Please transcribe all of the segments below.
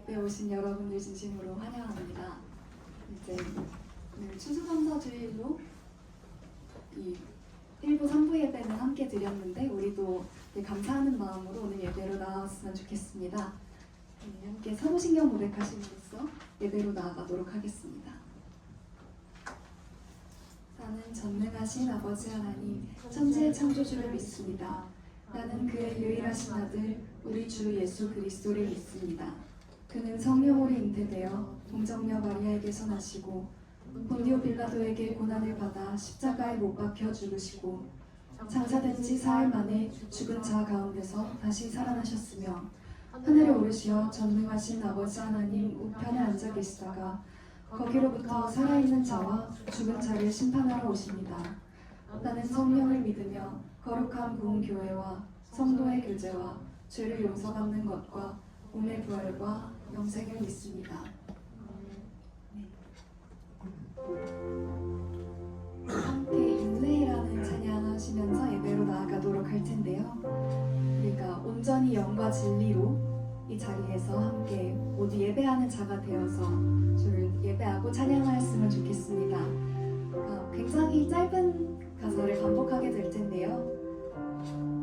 예배 오신 여러분들 진심으로 환영합니다. 이제 오늘 추수감사주일로 이 1부, 3부 예배는 함께 드렸는데 우리도 감사하는 마음으로 오늘 예배로 나왔으면 좋겠습니다. 함께 사도신경 고백하심으로써 예배로 나아가도록 하겠습니다. 나는 전능하신 아버지 하나님, 천지의 창조주를 믿습니다. 나는 그의 유일하신 아들, 우리 주 예수 그리스도를 믿습니다. 그는 성령으로 잉태되어 동정녀 마리아에게서 나시고 본디오 빌라도에게 고난을 받아 십자가에 못 박혀 죽으시고 장사된 지 사흘 만에 죽은 자 가운데서 다시 살아나셨으며 하늘에 오르시어 전능하신 아버지 하나님 우편에 앉아 계시다가 거기로부터 살아있는 자와 죽은 자를 심판하러 오십니다. 나는 성령을 믿으며 거룩한 부흥 교회와 성도의 교제와 죄를 용서받는 것과 몸의 부활과 영생을 믿습니다. 함께 인내라는 찬양하시면서 예배로 나아가도록 할 텐데요. 우리가 온전히 영과 진리로 이 자리에서 함께 모두 예배하는 자가 되어서 주를 예배하고 찬양하였으면 좋겠습니다. 굉장히 짧은 가사를 반복하게 될 텐데요.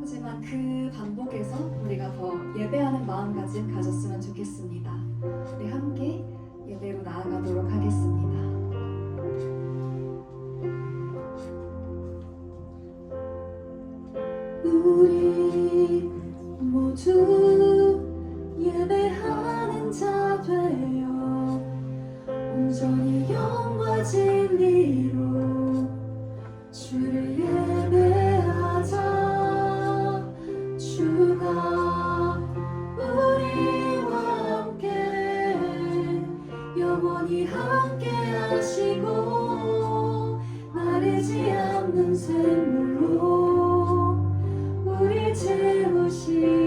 하지만 그 반복에서 우리가 더 예배하는 마음가짐 가졌으면 좋겠습니다. 우리 함께 예배로 나아가도록 하겠습니다. 우리 모두 예배하는 자 되어 온전히 영과 진리로 주를 예배하자. 주가 우리와 함께 영원히 함께 하시고 마르지 않는 샘물로 우리 채우시리라.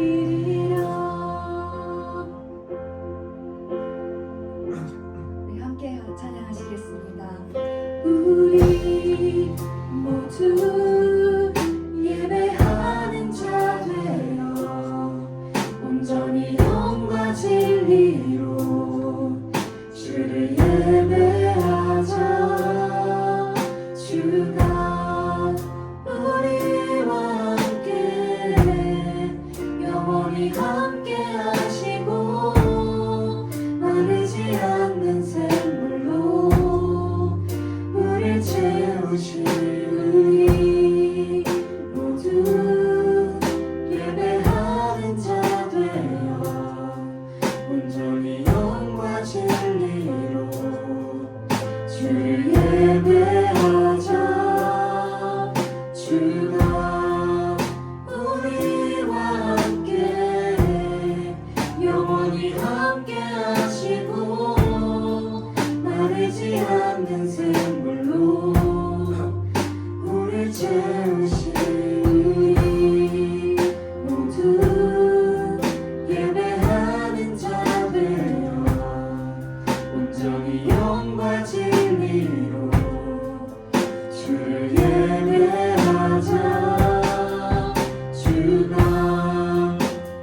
우리 함께 찬양하시겠습니다. 우리 모두 예배하는 자 되어 온전히 영과 진리로 주를 예배하자. 주가 우리와 함께 영원히 함께 하시고 마르지 않는 샘물로 우릴 채우시리. 모두 예배하는 자 되어 온전히 영과 진리로 주를 예배하자. 주가 우리와 함께 영원히 함께 하시고 마르지 않는 샘물로 우릴 채우시리. 모두 예배하는 자 되어 온전히 영과 진리로 주를 예배하자. 주가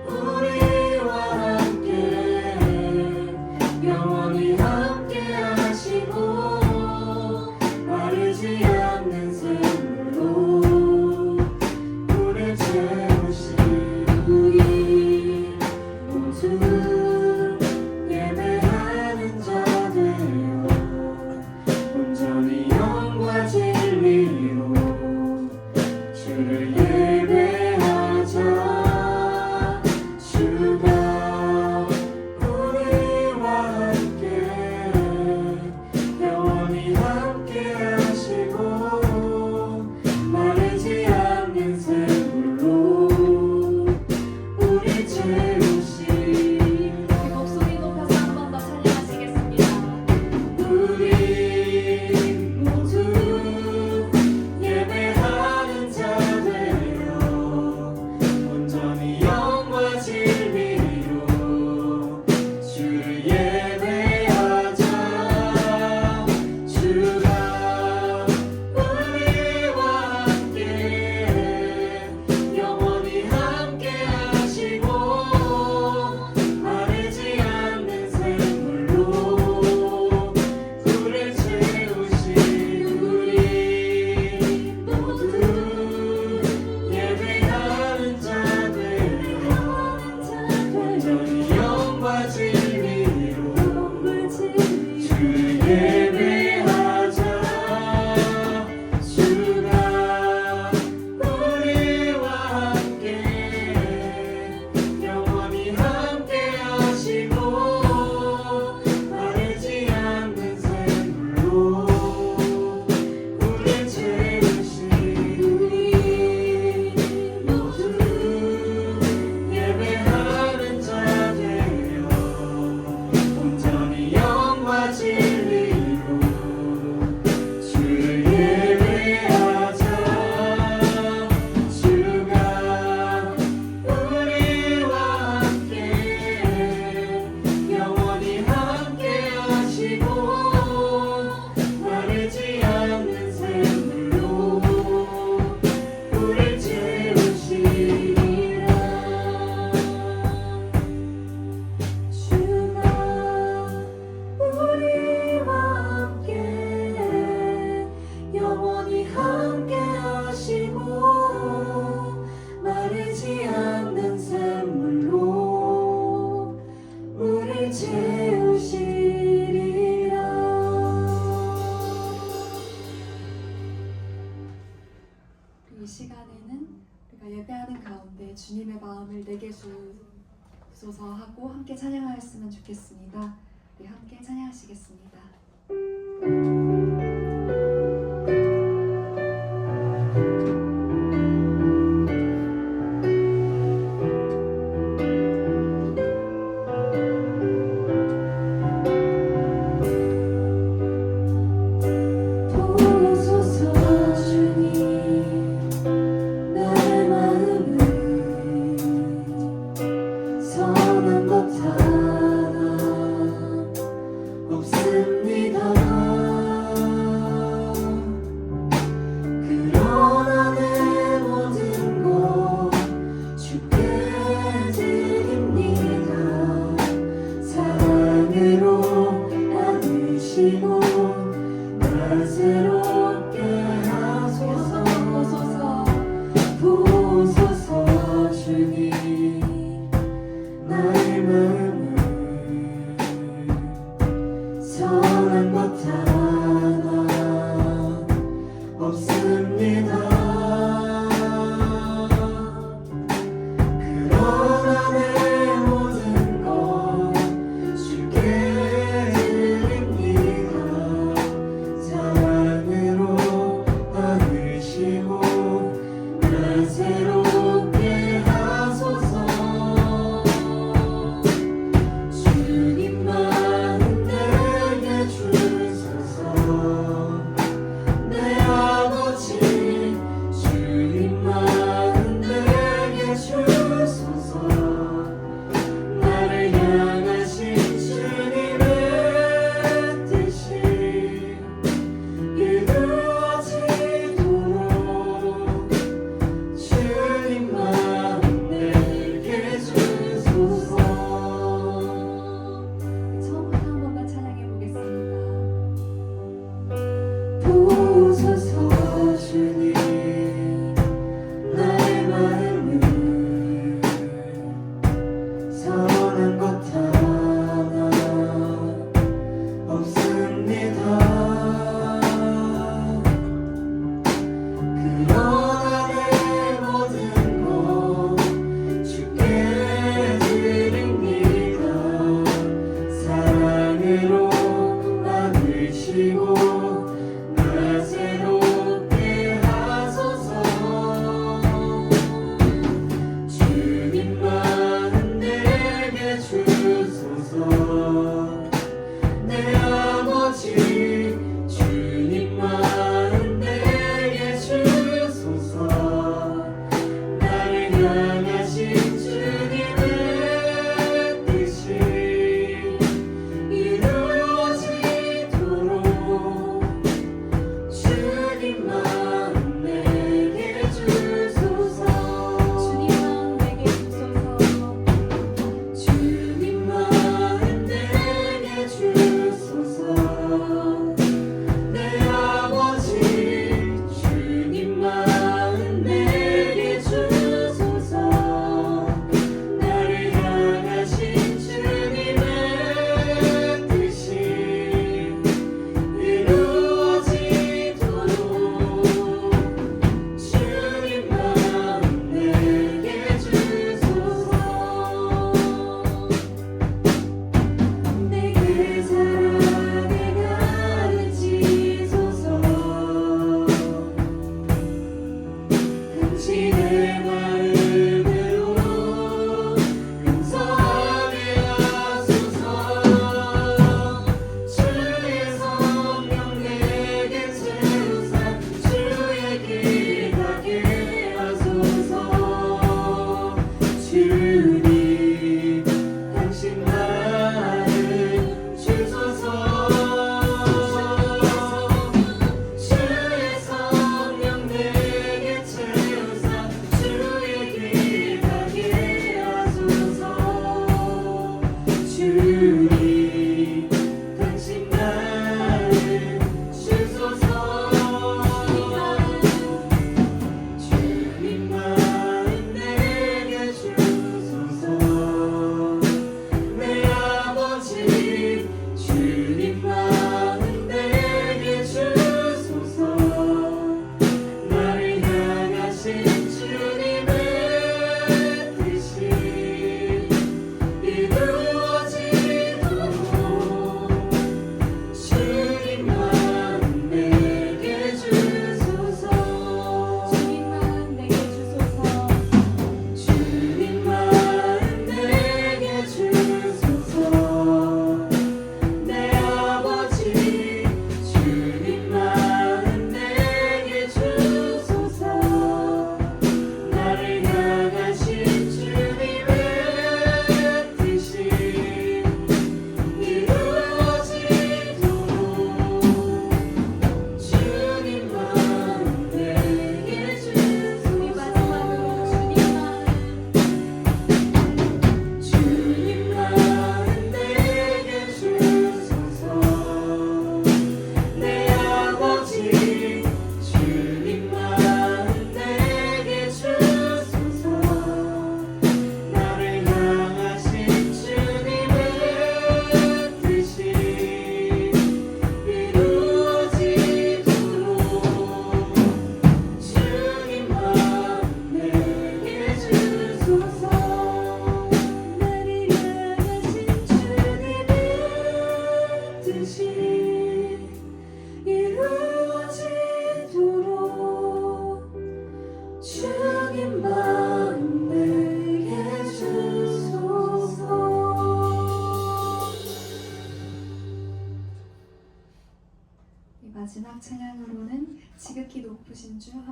우리와 함께 영원히 함께 하시고 마르지 않는 샘물로 이 시간에는 우리가 예배하는 가운데 주님의 마음을 내게 주소서 하고 함께 찬양하였으면 좋겠습니다. 우리 함께 찬양하시겠습니다.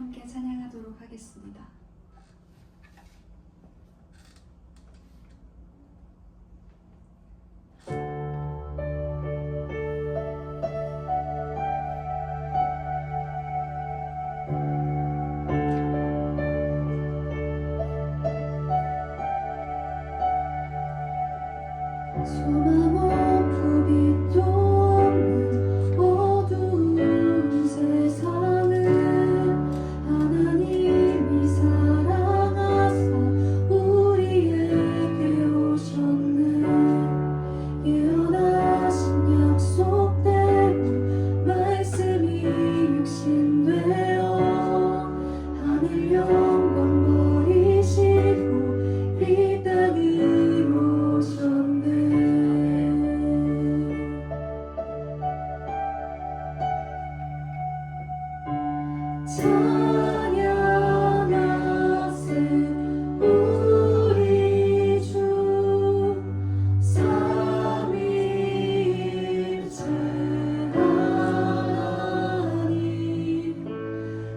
함께 찬양하도록 하겠습니다. 소망 없고 빛도 없는 어두운 세상을 하나님이 사랑하사 우리에게 오셨네. 예언하신 약속대로 말씀이 육신되어 하늘 영광 버리시고 이 땅으로 오셨네. 찬양하세 우리 주 삼위일체 하나님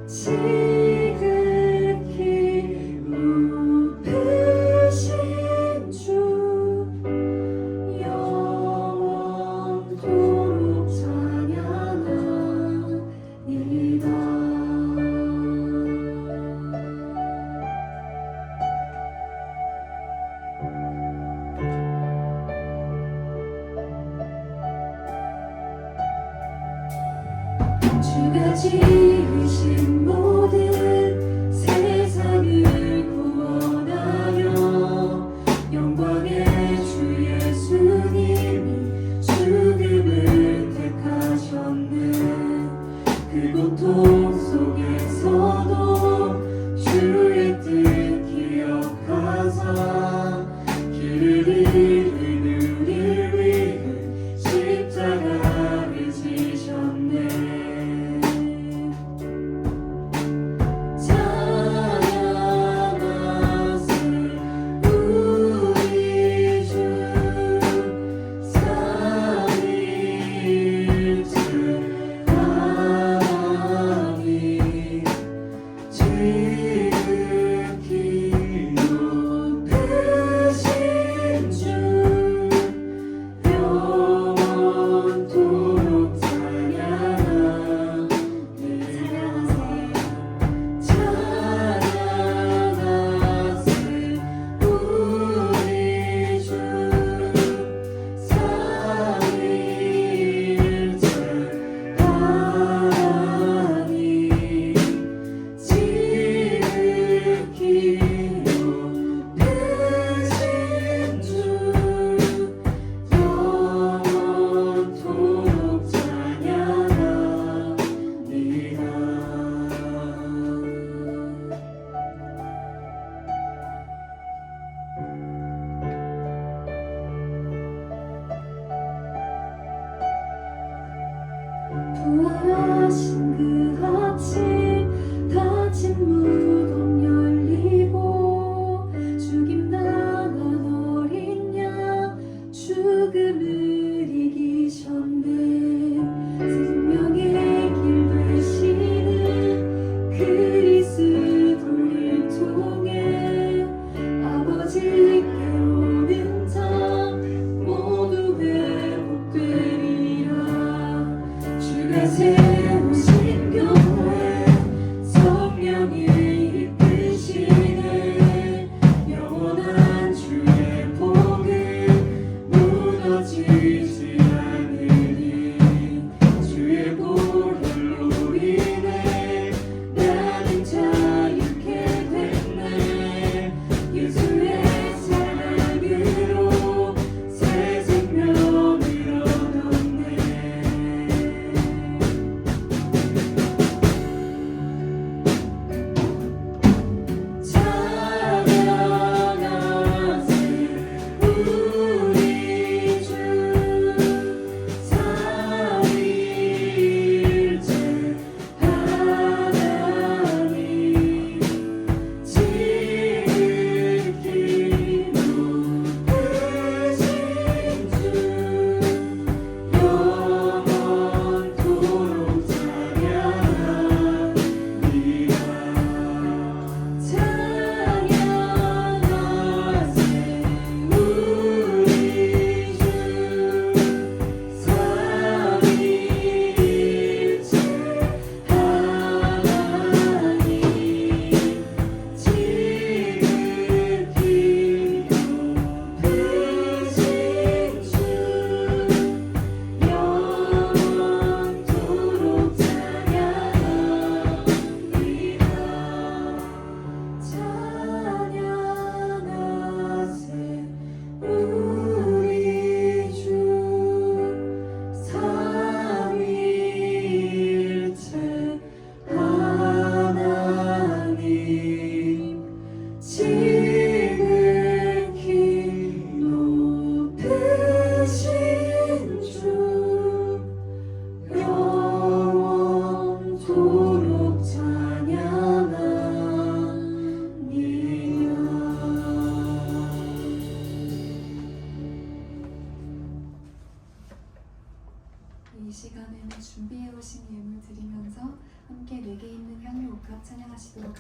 지극히 높으신 주 영원토록 찬양하리라. 주가 지으신 모든 세상을 구원하여 영광의 주 예수님이 죽음을 택하셨네. 그 고통 속에서도 주의 뜻 기억하사 길을 잃은 우리를 위해 십자가를 지셨네. 부활하신 그 아침 닫힌 무덤 열리고 죽임 당한 어린 양 죽음을 이기셨네. 생명의 길 되시는 그리스도를 통해 아버지께 오는 자 모두 회복되리라. 주가 세우신 교회 성령이 이끄시네. 영원한 주의 복은 무너지지 않으니 주의 보혈로 인해 나는 자유케 됐네. 예수의 사랑으로 새 생명을 얻었네.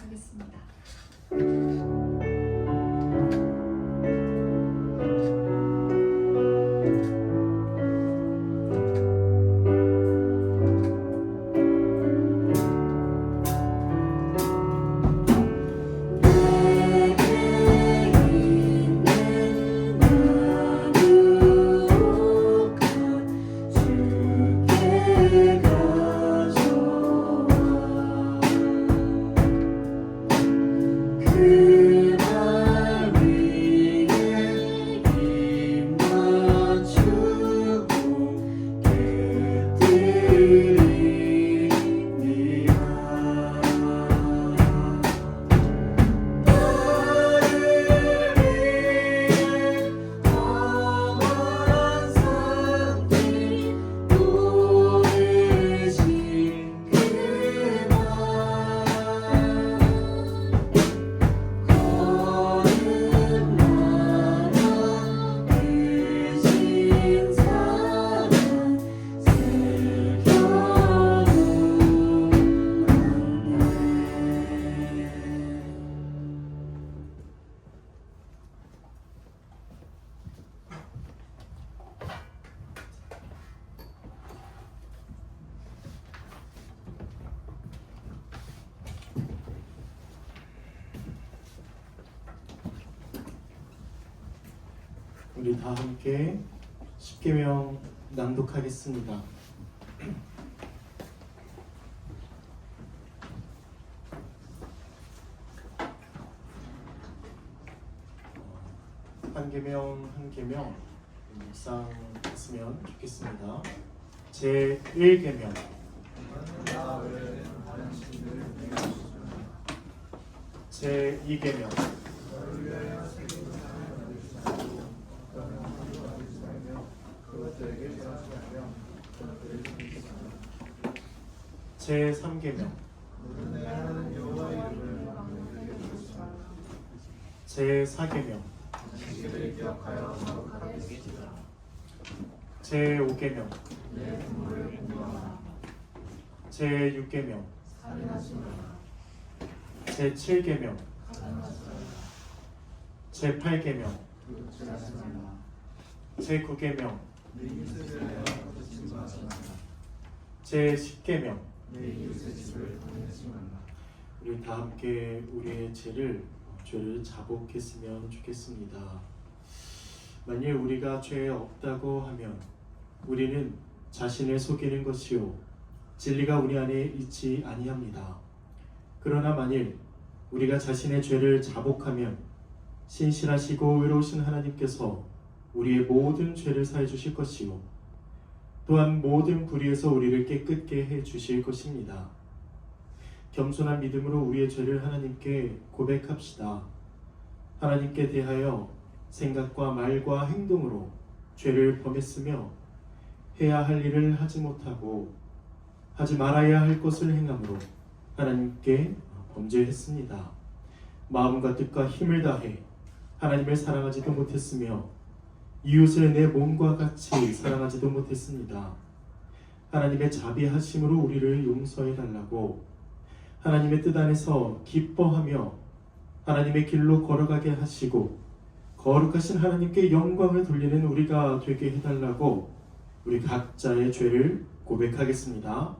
고백하겠습니다. 우리 다 함께 십계명 낭독하겠습니다. 한 계명 한 계명 묵상했으면 좋겠습니다. 제 1계명 제 2계명 제 3계명 제 4계명 제 5계명 제 6계명 제 7계명 제 8계명 제 9계명 제 10계명 우리 다 함께 우리의 죄를 자복했으면 좋겠습니다. 만일 우리가 죄에 없다고 하면 우리는 자신을 속이는 것이요 진리가 우리 안에 있지 아니합니다. 그러나 만일 우리가 자신의 죄를 자복하면 신실하시고 의로우신 하나님께서 우리의 모든 죄를 사해 주실 것이요 또한 모든 불의에서 우리를 깨끗게 해 주실 것입니다. 겸손한 믿음으로 우리의 죄를 하나님께 고백합시다. 하나님께 대하여 생각과 말과 행동으로 죄를 범했으며 해야 할 일을 하지 못하고 하지 말아야 할 것을 행함으로 하나님께 범죄했습니다. 마음과 뜻과 힘을 다해 하나님을 사랑하지도 못했으며 이웃을 내 몸과 같이 사랑하지도 못했습니다. 하나님의 자비하심으로 우리를 용서해 달라고 하나님의 뜻 안에서 기뻐하며 하나님의 길로 걸어가게 하시고 거룩하신 하나님께 영광을 돌리는 우리가 되게 해달라고 우리 각자의 죄를 고백하겠습니다.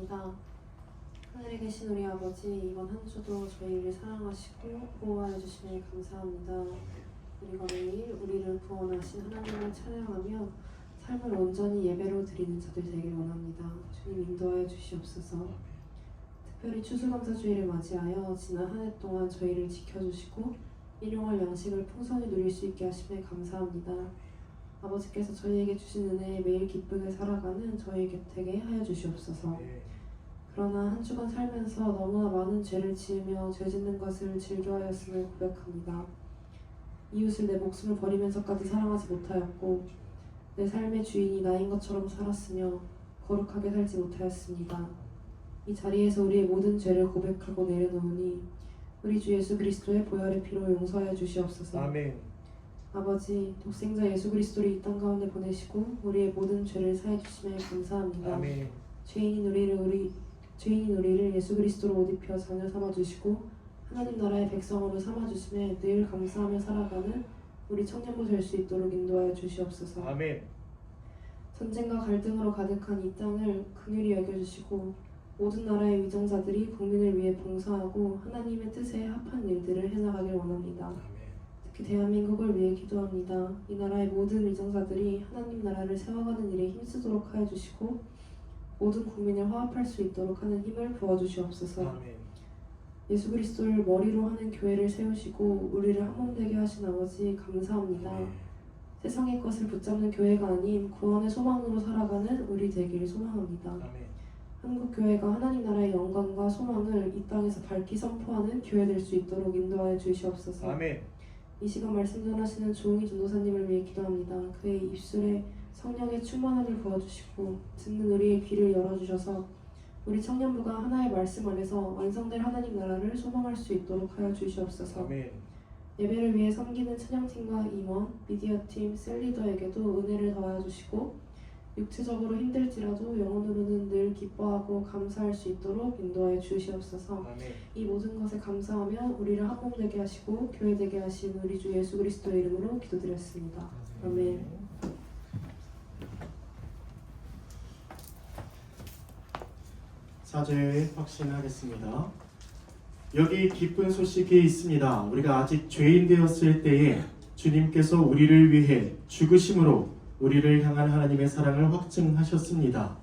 감사합니다. 하늘에 계신 우리 아버지, 이번 한 주도 저희를 사랑하시고 보호하여 주시니 감사합니다. 우리가 매일 우리를 구원하신 하나님을 찬양하며 삶을 온전히 예배로 드리는 자들 되길 원합니다. 주님 인도하여 주시옵소서. 특별히 추수감사주의를 맞이하여 지난 한 해 동안 저희를 지켜주시고 일용할 양식을 풍성히 누릴 수 있게 하심에 감사합니다. 아버지께서 저희에게 주신 은혜에 매일 기쁘게 살아가는 저희 되게 하여 주시옵소서. 그러나 한 주간 살면서 너무나 많은 죄를 지으며 죄 짓는 것을 즐겨하였음을 고백합니다. 이웃을 내 목숨을 버리면서까지 사랑하지 못하였고 내 삶의 주인이 나인 것처럼 살았으며 거룩하게 살지 못하였습니다. 이 자리에서 우리의 모든 죄를 고백하고 내려놓으니 우리 주 예수 그리스도의 보혈의 피로 용서하여 주시옵소서. 아멘. 아버지, 독생자 예수 그리스도를 이 땅 가운데 보내시고 우리의 모든 죄를 사해 주심에 감사합니다. 아멘. 죄인인 우리를 예수 그리스도로 옷 입혀 자녀 삼아 주시고 하나님 나라의 백성으로 삼아 주심에 늘 감사하며 살아가는 우리 청년부 될 수 있도록 인도하여 주시옵소서. 아멘. 전쟁과 갈등으로 가득한 이 땅을 긍휼히 여겨주시고 모든 나라의 위정자들이 국민을 위해 봉사하고 하나님의 뜻에 합한 일들을 해나가길 원합니다. 특히 대한민국을 위해 기도합니다. 이 나라의 모든 위정자들이 하나님 나라를 세워가는 일에 힘쓰도록 하여 주시고 모든 국민을 화합할 수 있도록 하는 힘을 부어주시옵소서. 아멘. 예수 그리스도를 머리로 하는 교회를 세우시고 우리를 한몸되게 하신 아버지 감사합니다. 세상의 것을 붙잡는 교회가 아닌 구원의 소망으로 살아가는 우리 되기를 소망합니다. 아멘. 한국 교회가 하나님 나라의 영광과 소망을 이 땅에서 밝히 선포하는 교회 될 수 있도록 인도하여 주시옵소서. 아멘. 이 시간 말씀 전하시는 조홍희 전도사님을 위해 기도합니다. 그의 입술에 성령의 충만함을 부어주시고 듣는 우리의 귀를 열어주셔서 우리 청년부가 하나의 말씀 안에서 완성될 하나님 나라를 소망할 수 있도록 하여 주시옵소서. 아멘. 예배를 위해 섬기는 찬양팀과 임원, 미디어팀, 셀리더에게도 은혜를 더하여 주시고 육체적으로 힘들지라도 영혼으로는 늘 기뻐하고 감사할 수 있도록 인도하여 주시옵소서. 아멘. 이 모든 것에 감사하며 우리를 한몸되게 하시고 교회되게 하신 우리 주 예수 그리스도의 이름으로 기도드렸습니다. 아멘. 사죄 확신하겠습니다. 여기 기쁜 소식이 있습니다. 우리가 아직 죄인 되었을 때에 주님께서 우리를 위해 죽으심으로 우리를 향한 하나님의 사랑을 확증하셨습니다.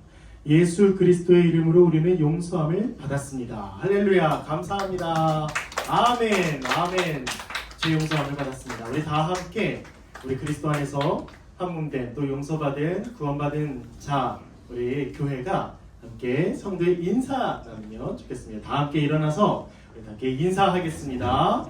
예수 그리스도의 이름으로 우리는 용서함을 받았습니다. 할렐루야, 감사합니다. 아멘, 아멘. 죄 용서함을 받았습니다. 우리 다 함께 우리 그리스도 안에서 한 몸 된 또 용서받은 구원받은 자 우리 교회가 함께 성도의 인사 나누면 좋겠습니다. 다 함께 일어나서 우리 함께 인사하겠습니다.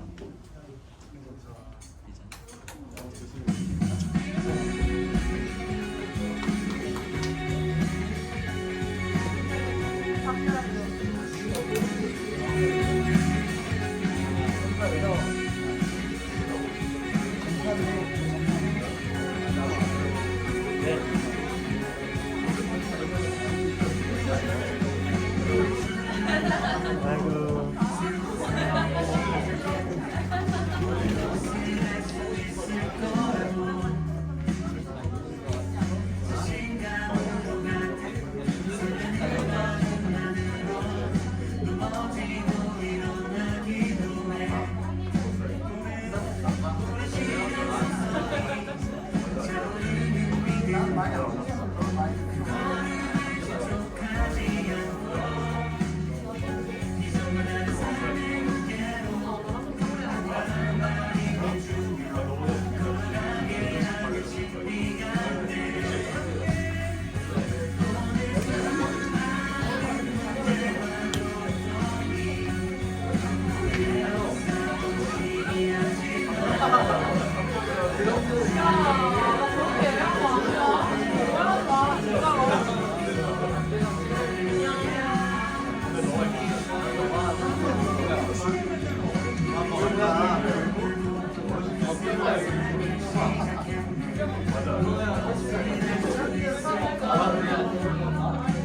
아이고. 들었어?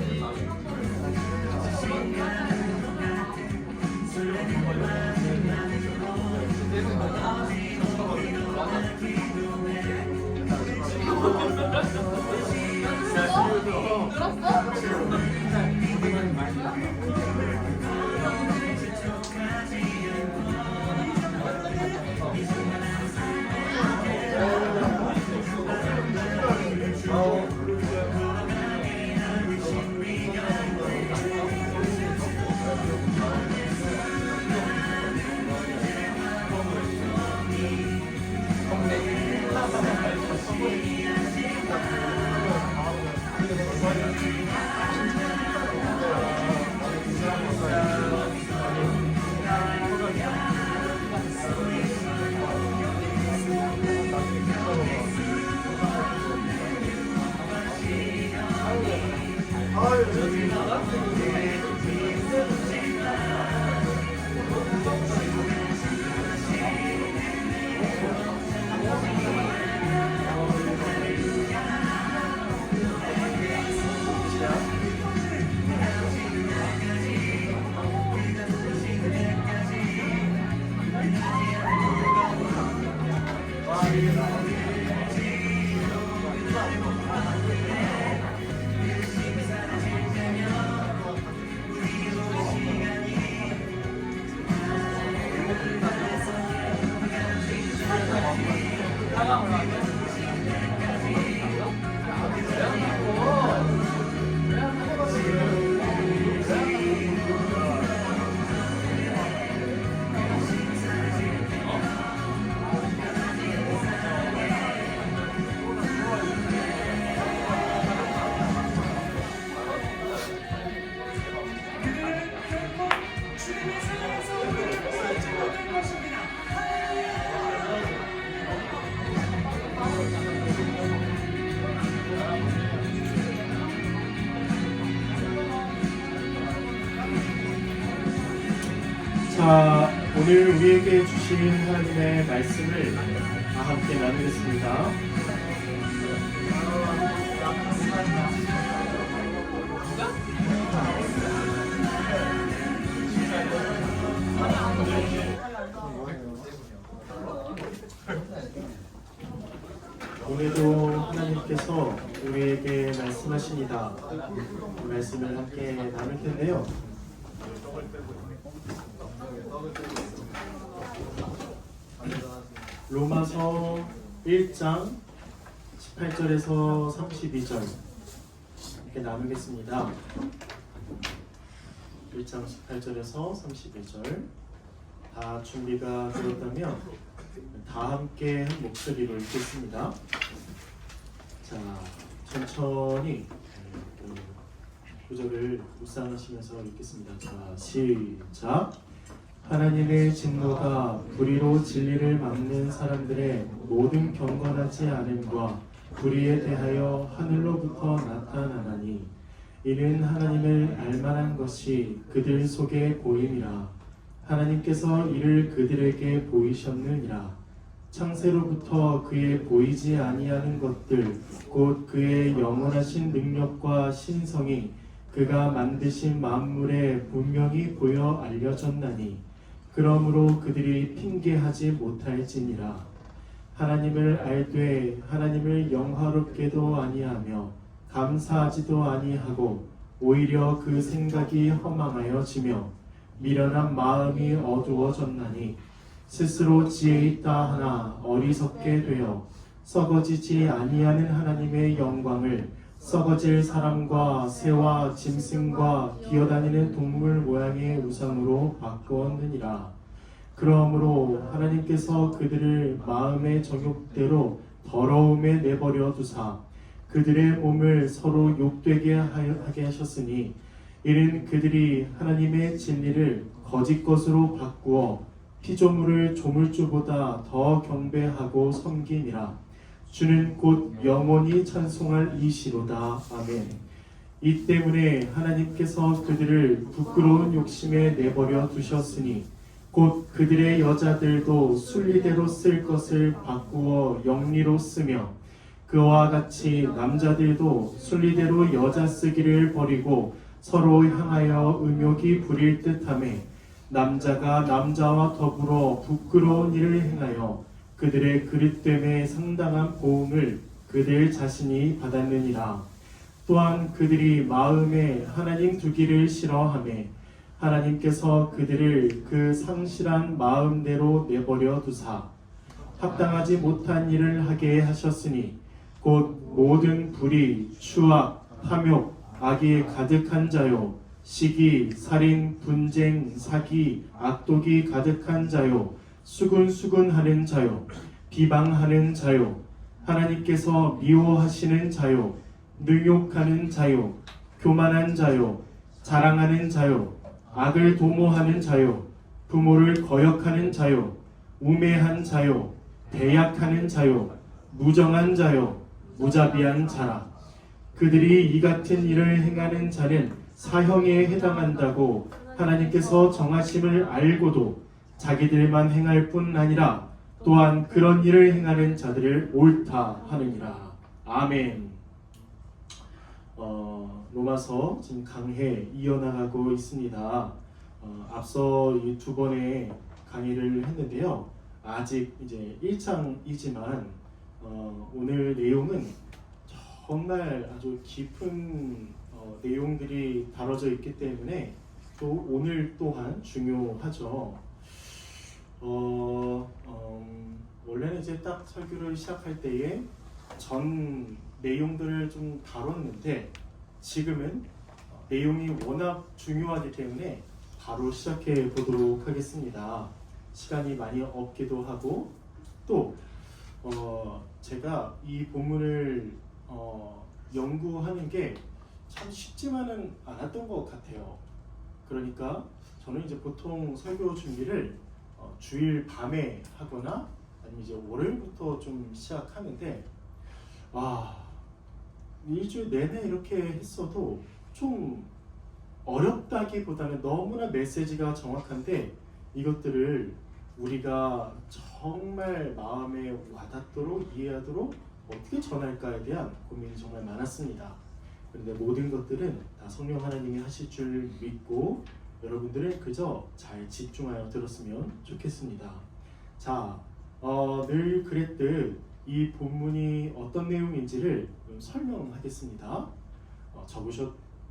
자, 오늘 우리에게 주신 하나님의 말씀을 다 함께 나누겠습니다. 오늘도 하나님께서 우리에게 말씀하십니다. 그 말씀을 함께 나눌 텐데요. 로마서 1장 18절에서 32절 이렇게 나누겠습니다. 1장 18절에서 32절 다 준비가 되었다면 다 함께 한 목소리로 읽겠습니다. 자, 천천히 구절을 묵상하시면서 읽겠습니다. 자, 시작. 하나님의 진노가 불의로 진리를 막는 사람들의 모든 경건하지 않음과 불의에 대하여 하늘로부터 나타나나니 이는 하나님을 알만한 것이 그들 속에 보임이라. 하나님께서 이를 그들에게 보이셨느니라. 창세로부터 그의 보이지 아니하는 것들 곧 그의 영원하신 능력과 신성이 그가 만드신 만물에 분명히 보여 알려졌나니 그러므로 그들이 핑계하지 못할지니라. 하나님을 알되 하나님을 영화롭게도 아니하며 감사하지도 아니하고 오히려 그 생각이 허망하여지며 미련한 마음이 어두워졌나니 스스로 지혜 있다 하나 어리석게 되어 썩어지지 아니하는 하나님의 영광을 썩어질 사람과 새와 짐승과 기어다니는 동물 모양의 우상으로 바꾸었느니라. 그러므로 하나님께서 그들을 마음의 정욕대로 더러움에 내버려 두사 그들의 몸을 서로 욕되게 하게 하셨으니 이는 그들이 하나님의 진리를 거짓 것으로 바꾸어 피조물을 조물주보다 더 경배하고 섬김이라. 주는 곧 영원히 찬송할 이시로다. 아멘. 이 때문에 하나님께서 그들을 부끄러운 욕심에 내버려 두셨으니 곧 그들의 여자들도 순리대로 쓸 것을 바꾸어 영리로 쓰며 그와 같이 남자들도 순리대로 여자 쓰기를 버리고 서로 향하여 음욕이 부릴 듯하며 남자가 남자와 더불어 부끄러운 일을 행하여 그들의 그릇됨에 상당한 보응을 그들 자신이 받았느니라. 또한 그들이 마음에 하나님 두기를 싫어하며 하나님께서 그들을 그 상실한 마음대로 내버려 두사 합당하지 못한 일을 하게 하셨으니 곧 모든 불의, 추악, 탐욕, 악이 가득한 자요 시기, 살인, 분쟁, 사기, 악독이 가득한 자요 수군수군하는 자요 비방하는 자요 하나님께서 미워하시는 자요, 능욕하는 자요, 교만한 자요, 자랑하는 자요, 악을 도모하는 자요, 부모를 거역하는 자요, 우매한 자요, 대약하는 자요, 무정한 자요, 무자비한 자라. 그들이 이 같은 일을 행하는 자는 사형에 해당한다고 하나님께서 정하심을 알고도 자기들만 행할 뿐 아니라 또한 그런 일을 행하는 자들을 옳다 하느니라. 아멘. 로마서 지금 강해 이어나가고 있습니다. 앞서 이 두 번의 강의를 했는데요. 아직 이제 1장이지만 오늘 내용은 정말 아주 깊은 내용들이 다뤄져 있기 때문에 또 오늘 또한 중요하죠. 원래는 이제 딱 설교를 시작할 때에 전 내용들을 좀 다뤘는데 지금은 내용이 워낙 중요하기 때문에 바로 시작해 보도록 하겠습니다. 시간이 많이 없기도 하고 또 제가 이 본문을 연구하는 게 참 쉽지만은 않았던 것 같아요. 그러니까 저는 이제 보통 설교 준비를 주일 밤에 하거나 아니면 이제 월요일부터 좀 시작하는데 일주일 내내 이렇게 했어도 좀 어렵다기보다는 너무나 메시지가 정확한데 이것들을 우리가 정말 마음에 와닿도록 이해하도록 어떻게 전할까에 대한 고민이 정말 많았습니다. 그런데 모든 것들은 다 성령 하나님이 하실 줄 믿고 여러분들은 그저 잘 집중하여 들었으면 좋겠습니다. 자, 늘 그랬듯 이 본문이 어떤 내용인지를 설명하겠습니다.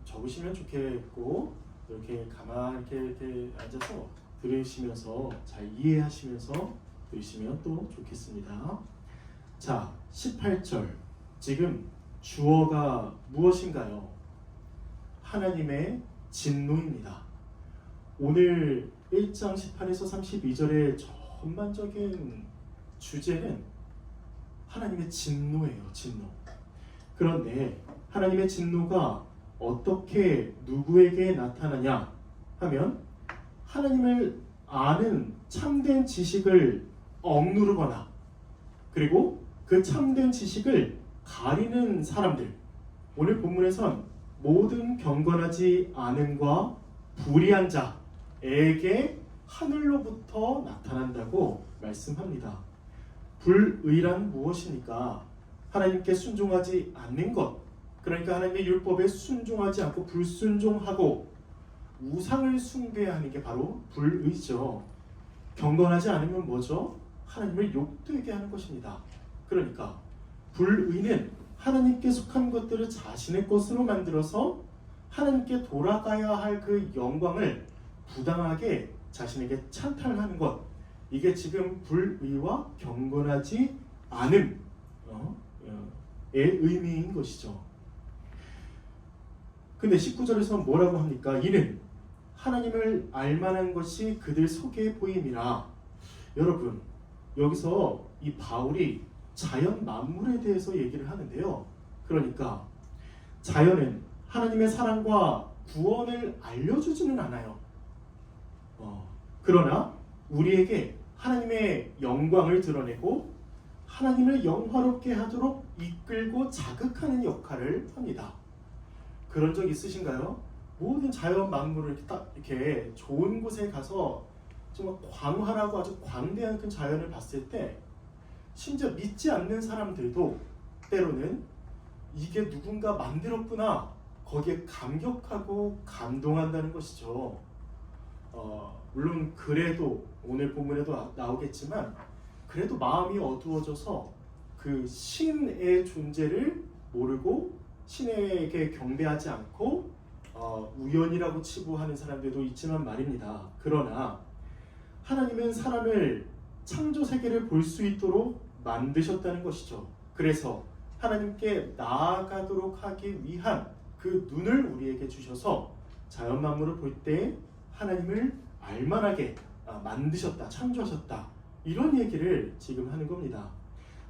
적으시면 좋겠고 이렇게 가만히 이렇게 앉아서 들으시면서 잘 이해하시면서 들으시면 또 좋겠습니다. 자, 18절 지금 주어가 무엇인가요? 하나님의 진노입니다. 오늘 1장 18에서 32절의 전반적인 주제는 하나님의 진노예요. 진노. 그런데 하나님의 진노가 어떻게 누구에게 나타나냐 하면 하나님을 아는 참된 지식을 억누르거나 그리고 그 참된 지식을 가리는 사람들, 오늘 본문에선 모든 경건하지 않음과 불의한 자에게 하늘로부터 나타난다고 말씀합니다. 불의란 무엇입니까? 하나님께 순종하지 않는 것, 그러니까 하나님의 율법에 순종하지 않고 불순종하고 우상을 숭배하는 게 바로 불의죠. 경건하지 않으면 뭐죠? 하나님을 욕되게 하는 것입니다. 그러니까 불의는 하나님께 속한 것들을 자신의 것으로 만들어서 하나님께 돌아가야 할 그 영광을 부당하게 자신에게 찬탈하는 것, 이게 지금 불의와 경건하지 않음의 의미인 것이죠. 근데 19절에서 뭐라고 합니까? 이는 하나님을 알만한 것이 그들 속에 보임이라. 여러분, 여기서 이 바울이 자연 만물에 대해서 얘기를 하는데요. 그러니까 자연은 하나님의 사랑과 구원을 알려주지는 않아요. 그러나 우리에게 하나님의 영광을 드러내고 하나님을 영화롭게 하도록 이끌고 자극하는 역할을 합니다. 그런 적 있으신가요? 모든 자연 만물을 이렇게 딱 이렇게 좋은 곳에 가서 정말 광활하고 아주 광대한 그 자연을 봤을 때 심지어 믿지 않는 사람들도 때로는 이게 누군가 만들었구나 거기에 감격하고 감동한다는 것이죠. 물론 그래도 오늘 본문에도 나오겠지만 그래도 마음이 어두워져서 그 신의 존재를 모르고 신에게 경배하지 않고 우연이라고 치부하는 사람들도 있지만 말입니다. 그러나 하나님은 사람을 창조 세계를 볼 수 있도록 만드셨다는 것이죠. 그래서 하나님께 나아가도록 하기 위한 그 눈을 우리에게 주셔서 자연 만물을 볼 때 하나님을 알만하게 만드셨다, 창조하셨다, 이런 얘기를 지금 하는 겁니다.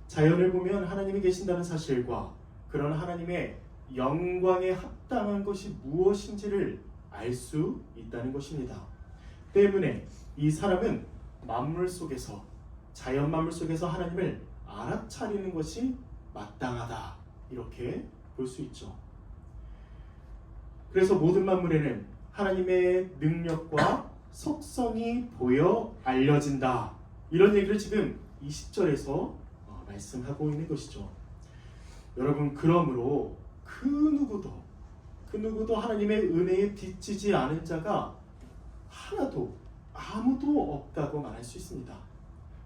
자연을 보면 하나님이 계신다는 사실과 그런 하나님의 영광에 합당한 것이 무엇인지를 알 수 있다는 것입니다. 때문에 이 사람은 만물 속에서, 자연 만물 속에서 하나님을 알아차리는 것이 마땅하다, 이렇게 볼 수 있죠. 그래서 모든 만물에는 하나님의 능력과 속성이 보여 알려진다, 이런 얘기를 지금 20절에서 말씀하고 있는 것이죠. 여러분, 그러므로 그 누구도 하나님의 은혜에 빚지지 않은 자가 아무도 없다고 말할 수 있습니다.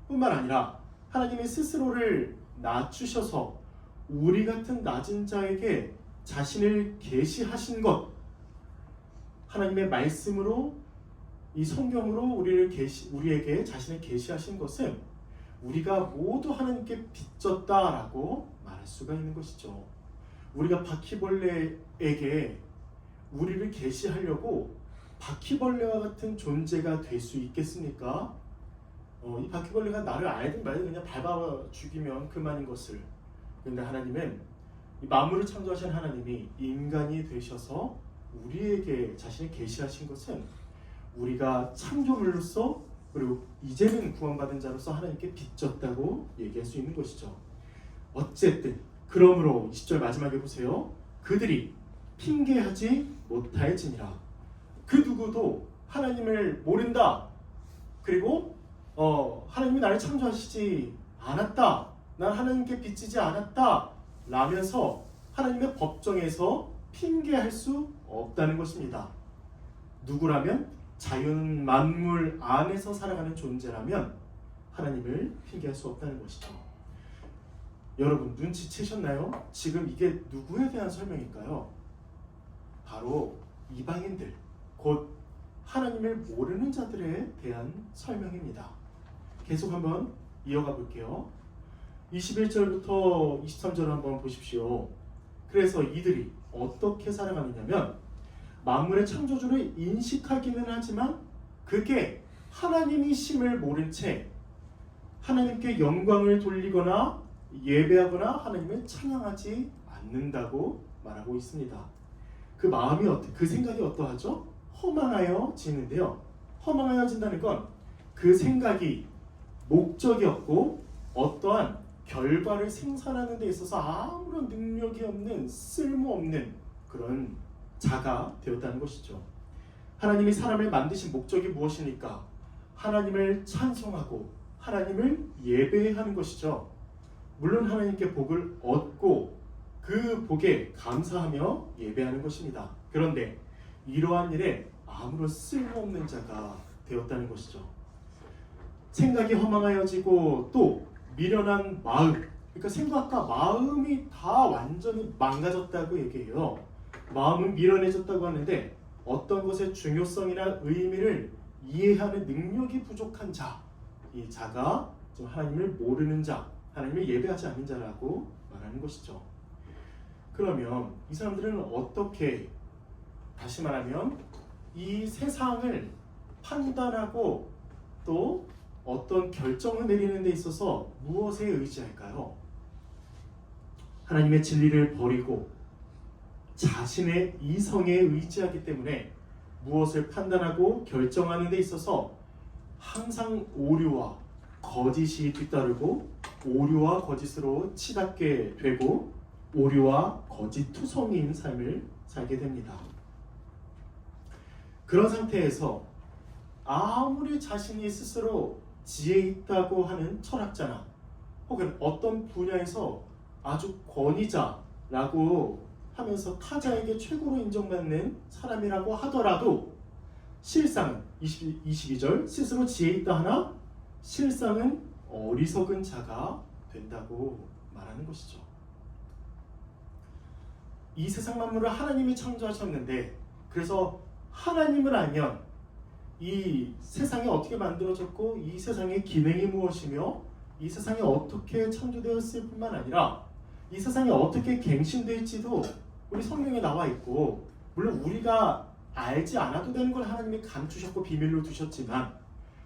뿐만 아니라 하나님이 스스로를 낮추셔서 우리 같은 낮은 자에게 자신을 계시하신 것, 하나님의 말씀으로, 이 성경으로 우리에게 자신을 계시하신 것은 우리가 모두 하나님께 빚졌다라고 말할 수가 있는 것이죠. 우리가 바퀴벌레에게 우리를 계시하려고 바퀴벌레와 같은 존재가 될 수 있겠습니까? 이 바퀴벌레가 나를 알든 말든 그냥 밟아 죽이면 그만인 것을. 그런데 하나님은, 이 만물을 창조하신 하나님이 인간이 되셔서 우리에게 자신을 계시하신 것은 우리가 창조물로서, 그리고 이제는 구원받은 자로서 하나님께 빚졌다고 얘기할 수 있는 것이죠. 어쨌든 그러므로 20절 마지막에 보세요. 그들이 핑계하지 못할지니라. 그 누구도 하나님을 모른다, 그리고 하나님이 나를 창조하시지 않았다, 난 하나님께 빚지지 않았다 라면서 하나님의 법정에서 핑계할 수 없다는 것입니다. 누구라면? 자연 만물 안에서 살아가는 존재라면 하나님을 핑계할 수 없다는 것이죠. 여러분, 눈치채셨나요? 지금 이게 누구에 대한 설명일까요? 바로 이방인들, 곧 하나님을 모르는 자들에 대한 설명입니다. 계속 한번 이어가 볼게요. 21절부터 23절 한번 보십시오. 그래서 이들이 어떻게 살아가느냐면, 만물의 창조주를 인식하기는 하지만 그게 하나님이심을 모른 채 하나님께 영광을 돌리거나 예배하거나 하나님을 찬양하지 않는다고 말하고 있습니다. 그 생각이 어떠하죠? 허망하여지는데요. 허망하여진다는 건 그 생각이 목적이 없고 어떠한 결과를 생산하는 데 있어서 아무런 능력이 없는, 쓸모없는 그런 자가 되었다는 것이죠. 하나님이 사람을 만드신 목적이 무엇입니까? 하나님을 찬송하고 하나님을 예배하는 것이죠. 물론 하나님께 복을 얻고 그 복에 감사하며 예배하는 것입니다. 그런데 이러한 일에 아무런 쓸모없는 자가 되었다는 것이죠. 생각이 허망하여지고 또 미련한 마음, 그러니까 생각과 마음이 다 완전히 망가졌다고 얘기해요. 마음은 미련해졌다고 하는데 어떤 것의 중요성이나 의미를 이해하는 능력이 부족한 자, 이 자가 좀 하나님을 모르는 자, 하나님을 예배하지 않는 자라고 말하는 것이죠. 그러면 이 사람들은 어떻게, 다시 말하면 이 세상을 판단하고 또 어떤 결정을 내리는 데 있어서 무엇에 의지할까요? 하나님의 진리를 버리고 자신의 이성에 의지하기 때문에 무엇을 판단하고 결정하는 데 있어서 항상 오류와 거짓이 뒤따르고 오류와 거짓으로 치닫게 되고 오류와 거짓 투성이인 삶을 살게 됩니다. 그런 상태에서 아무리 자신이 스스로 지혜 있다고 하는 철학자나 혹은 어떤 분야에서 아주 권위자라고 하면서 타자에게 최고로 인정받는 사람이라고 하더라도 실상은 22절 스스로 지혜 있다 하나 실상은 어리석은 자가 된다고 말하는 것이죠. 이 세상 만물을 하나님이 창조하셨는데, 그래서 하나님을 알면 이 세상이 어떻게 만들어졌고 이 세상의 기능이 무엇이며 이 세상이 어떻게 창조되었을 뿐만 아니라 이 세상이 어떻게 갱신될지도 우리 성경에 나와 있고, 물론 우리가 알지 않아도 되는 걸 하나님이 감추셨고 비밀로 두셨지만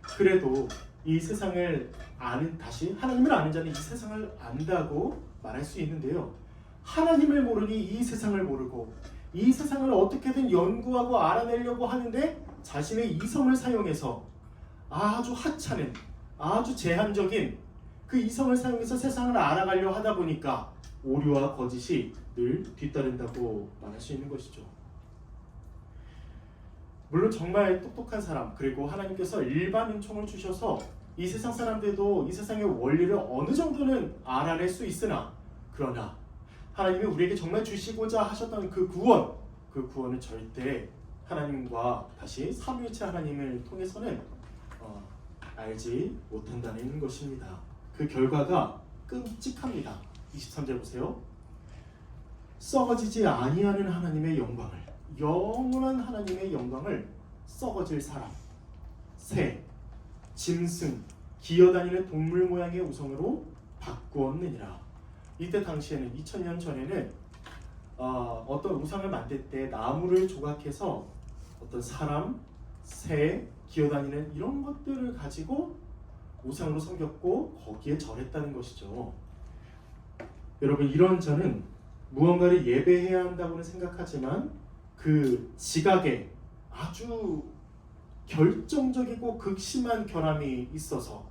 그래도 이 세상을 아는 다시 하나님을 아는 자는 이 세상을 안다고 말할 수 있는데요. 하나님을 모르니 이 세상을 모르고 이 세상을 어떻게든 연구하고 알아내려고 하는데 자신의 이성을 사용해서 아주 하찮은 아주 제한적인 그 이성을 사용해서 세상을 알아가려 하다 보니까 오류와 거짓이 늘 뒤따른다고 말할 수 있는 것이죠. 물론 정말 똑똑한 사람 그리고 하나님께서 일반 은총을 주셔서 이 세상 사람들도 이 세상의 원리를 어느 정도는 알아낼 수 있으나 그러나 하나님이 우리에게 정말 주시고자 하셨던 그 구원은 절대 하나님과 다시 삼위일체 하나님을 통해서는 알지 못한다는 것입니다. 그 결과가 끔찍합니다. 23절 보세요. 썩어지지 아니하는 하나님의 영광을, 영원한 하나님의 영광을 썩어질 사람, 새, 짐승, 기어다니는 동물 모양의 우상으로 바꾸었느니라. 이때 당시에는 2000년 전에는 어떤 우상을 만들 때 나무를 조각해서 어떤 사람, 새, 기어다니는 이런 것들을 가지고 우상으로 섬겼고 거기에 절했다는 것이죠. 여러분, 이런 자는 무언가를 예배해야 한다고는 생각하지만 그 지각에 아주 결정적이고 극심한 결함이 있어서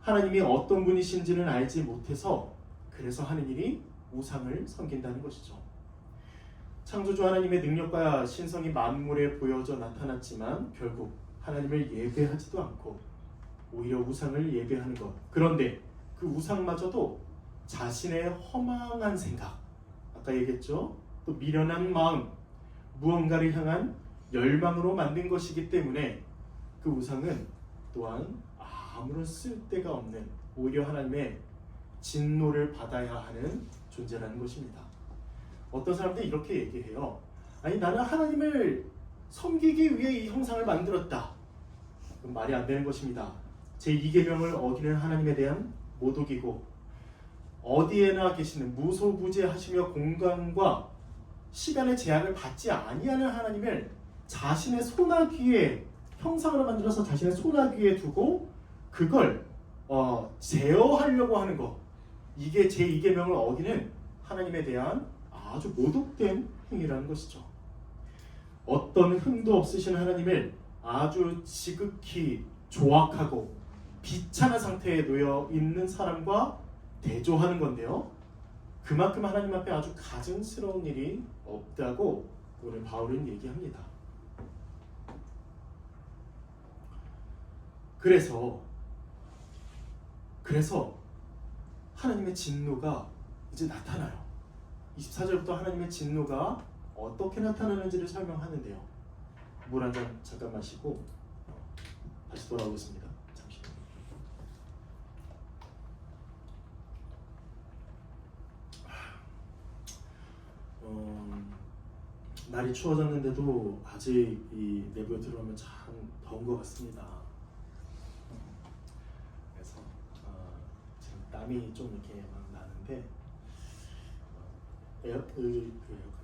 하나님이 어떤 분이신지는 알지 못해서 그래서 하는 일이 우상을 섬긴다는 것이죠. 창조주 하나님의 능력과 신성이 만물에 보여져 나타났지만 결국 하나님을 예배하지도 않고 오히려 우상을 예배하는 것. 그런데 그 우상마저도 자신의 허망한 생각, 아까 얘기했죠? 또 미련한 마음, 무언가를 향한 열망으로 만든 것이기 때문에 그 우상은 또한 아무런 쓸데가 없는 오히려 하나님의 진노를 받아야 하는 존재라는 것입니다. 어떤 사람들이 이렇게 얘기해요. 아니, 나는 하나님을 섬기기 위해 이 형상을 만들었다. 그럼 말이 안 되는 것입니다. 제2계명을 어기는 하나님에 대한 모독이고 어디에나 계시는 무소부재하시며 공간과 시간의 제약을 받지 아니하는 하나님을 자신의 손아귀에 형상으로 만들어서 자신의 손아귀에 두고 그걸 제어하려고 하는 것, 이게 제2계명을 어기는 하나님에 대한 아주 모독된 행위라는 것이죠. 어떤 흠도 없으신 하나님을 아주 지극히 조악하고 비참한 상태에 놓여 있는 사람과 대조하는 건데요. 그만큼 하나님 앞에 아주 가증스러운 일이 없다고 오늘 바울은 얘기합니다. 그래서 하나님의 진노가 이제 나타나요. 24절부터 하나님의 진노가 어떻게 나타나는지를 설명하는데요. 물 한 잔 잠깐 마시고 다시 돌아오겠습니다. 잠시. 날이 추워졌는데도 아직 이 내부에 들어오면 참 더운 것 같습니다. 그래서 지금 땀이 좀 이렇게 막 나는데 에어컨이 여기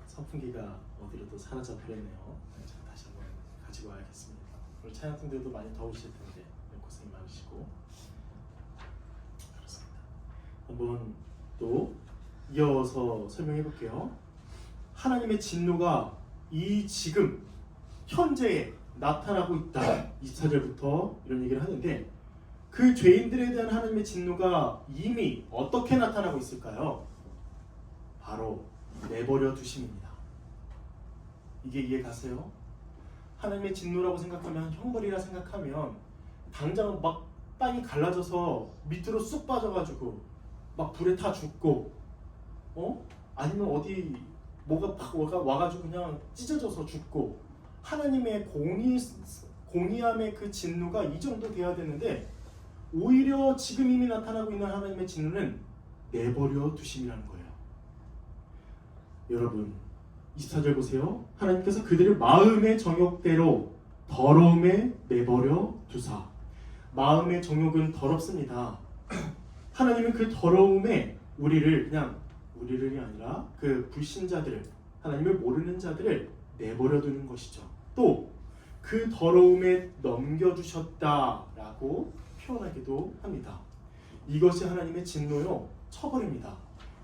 선풍기가 어디로 또 사라져 버렸네요. 제가 다시 한번 가지고 와야겠습니다. 오늘 차량분들도 많이 더우실 텐데 고생 많으시고 그렇습니다. 한번 또 이어서 설명해 볼게요. 하나님의 진노가 이 지금 현재에 나타나고 있다. 24절부터 이런 얘기를 하는데 그 죄인들에 대한 하나님의 진노가 이미 어떻게 나타나고 있을까요? 바로 내버려 두심입니다. 이게 이해 가세요? 하나님의 진노라고 생각하면 형벌이라 생각하면 당장 막 땅이 갈라져서 밑으로 쑥 빠져가지고 막 불에 타 죽고 아니면 어디 뭐가 팍 와가지고 그냥 찢어져서 죽고 하나님의 공의함의 그 진노가 이 정도 돼야 되는데 오히려 지금 이미 나타나고 있는 하나님의 진노는 내버려 두심이라는 거예요. 여러분 24절 보세요. 하나님께서 그들의 마음의 정욕대로 더러움에 내버려 두사. 마음의 정욕은 더럽습니다. 하나님은 그 더러움에 우리를 아니라 그 불신자들을, 하나님을 모르는 자들을 내버려 두는 것이죠. 또 그 더러움에 넘겨주셨다라고 표현하기도 합니다. 이것이 하나님의 진노요, 처벌입니다.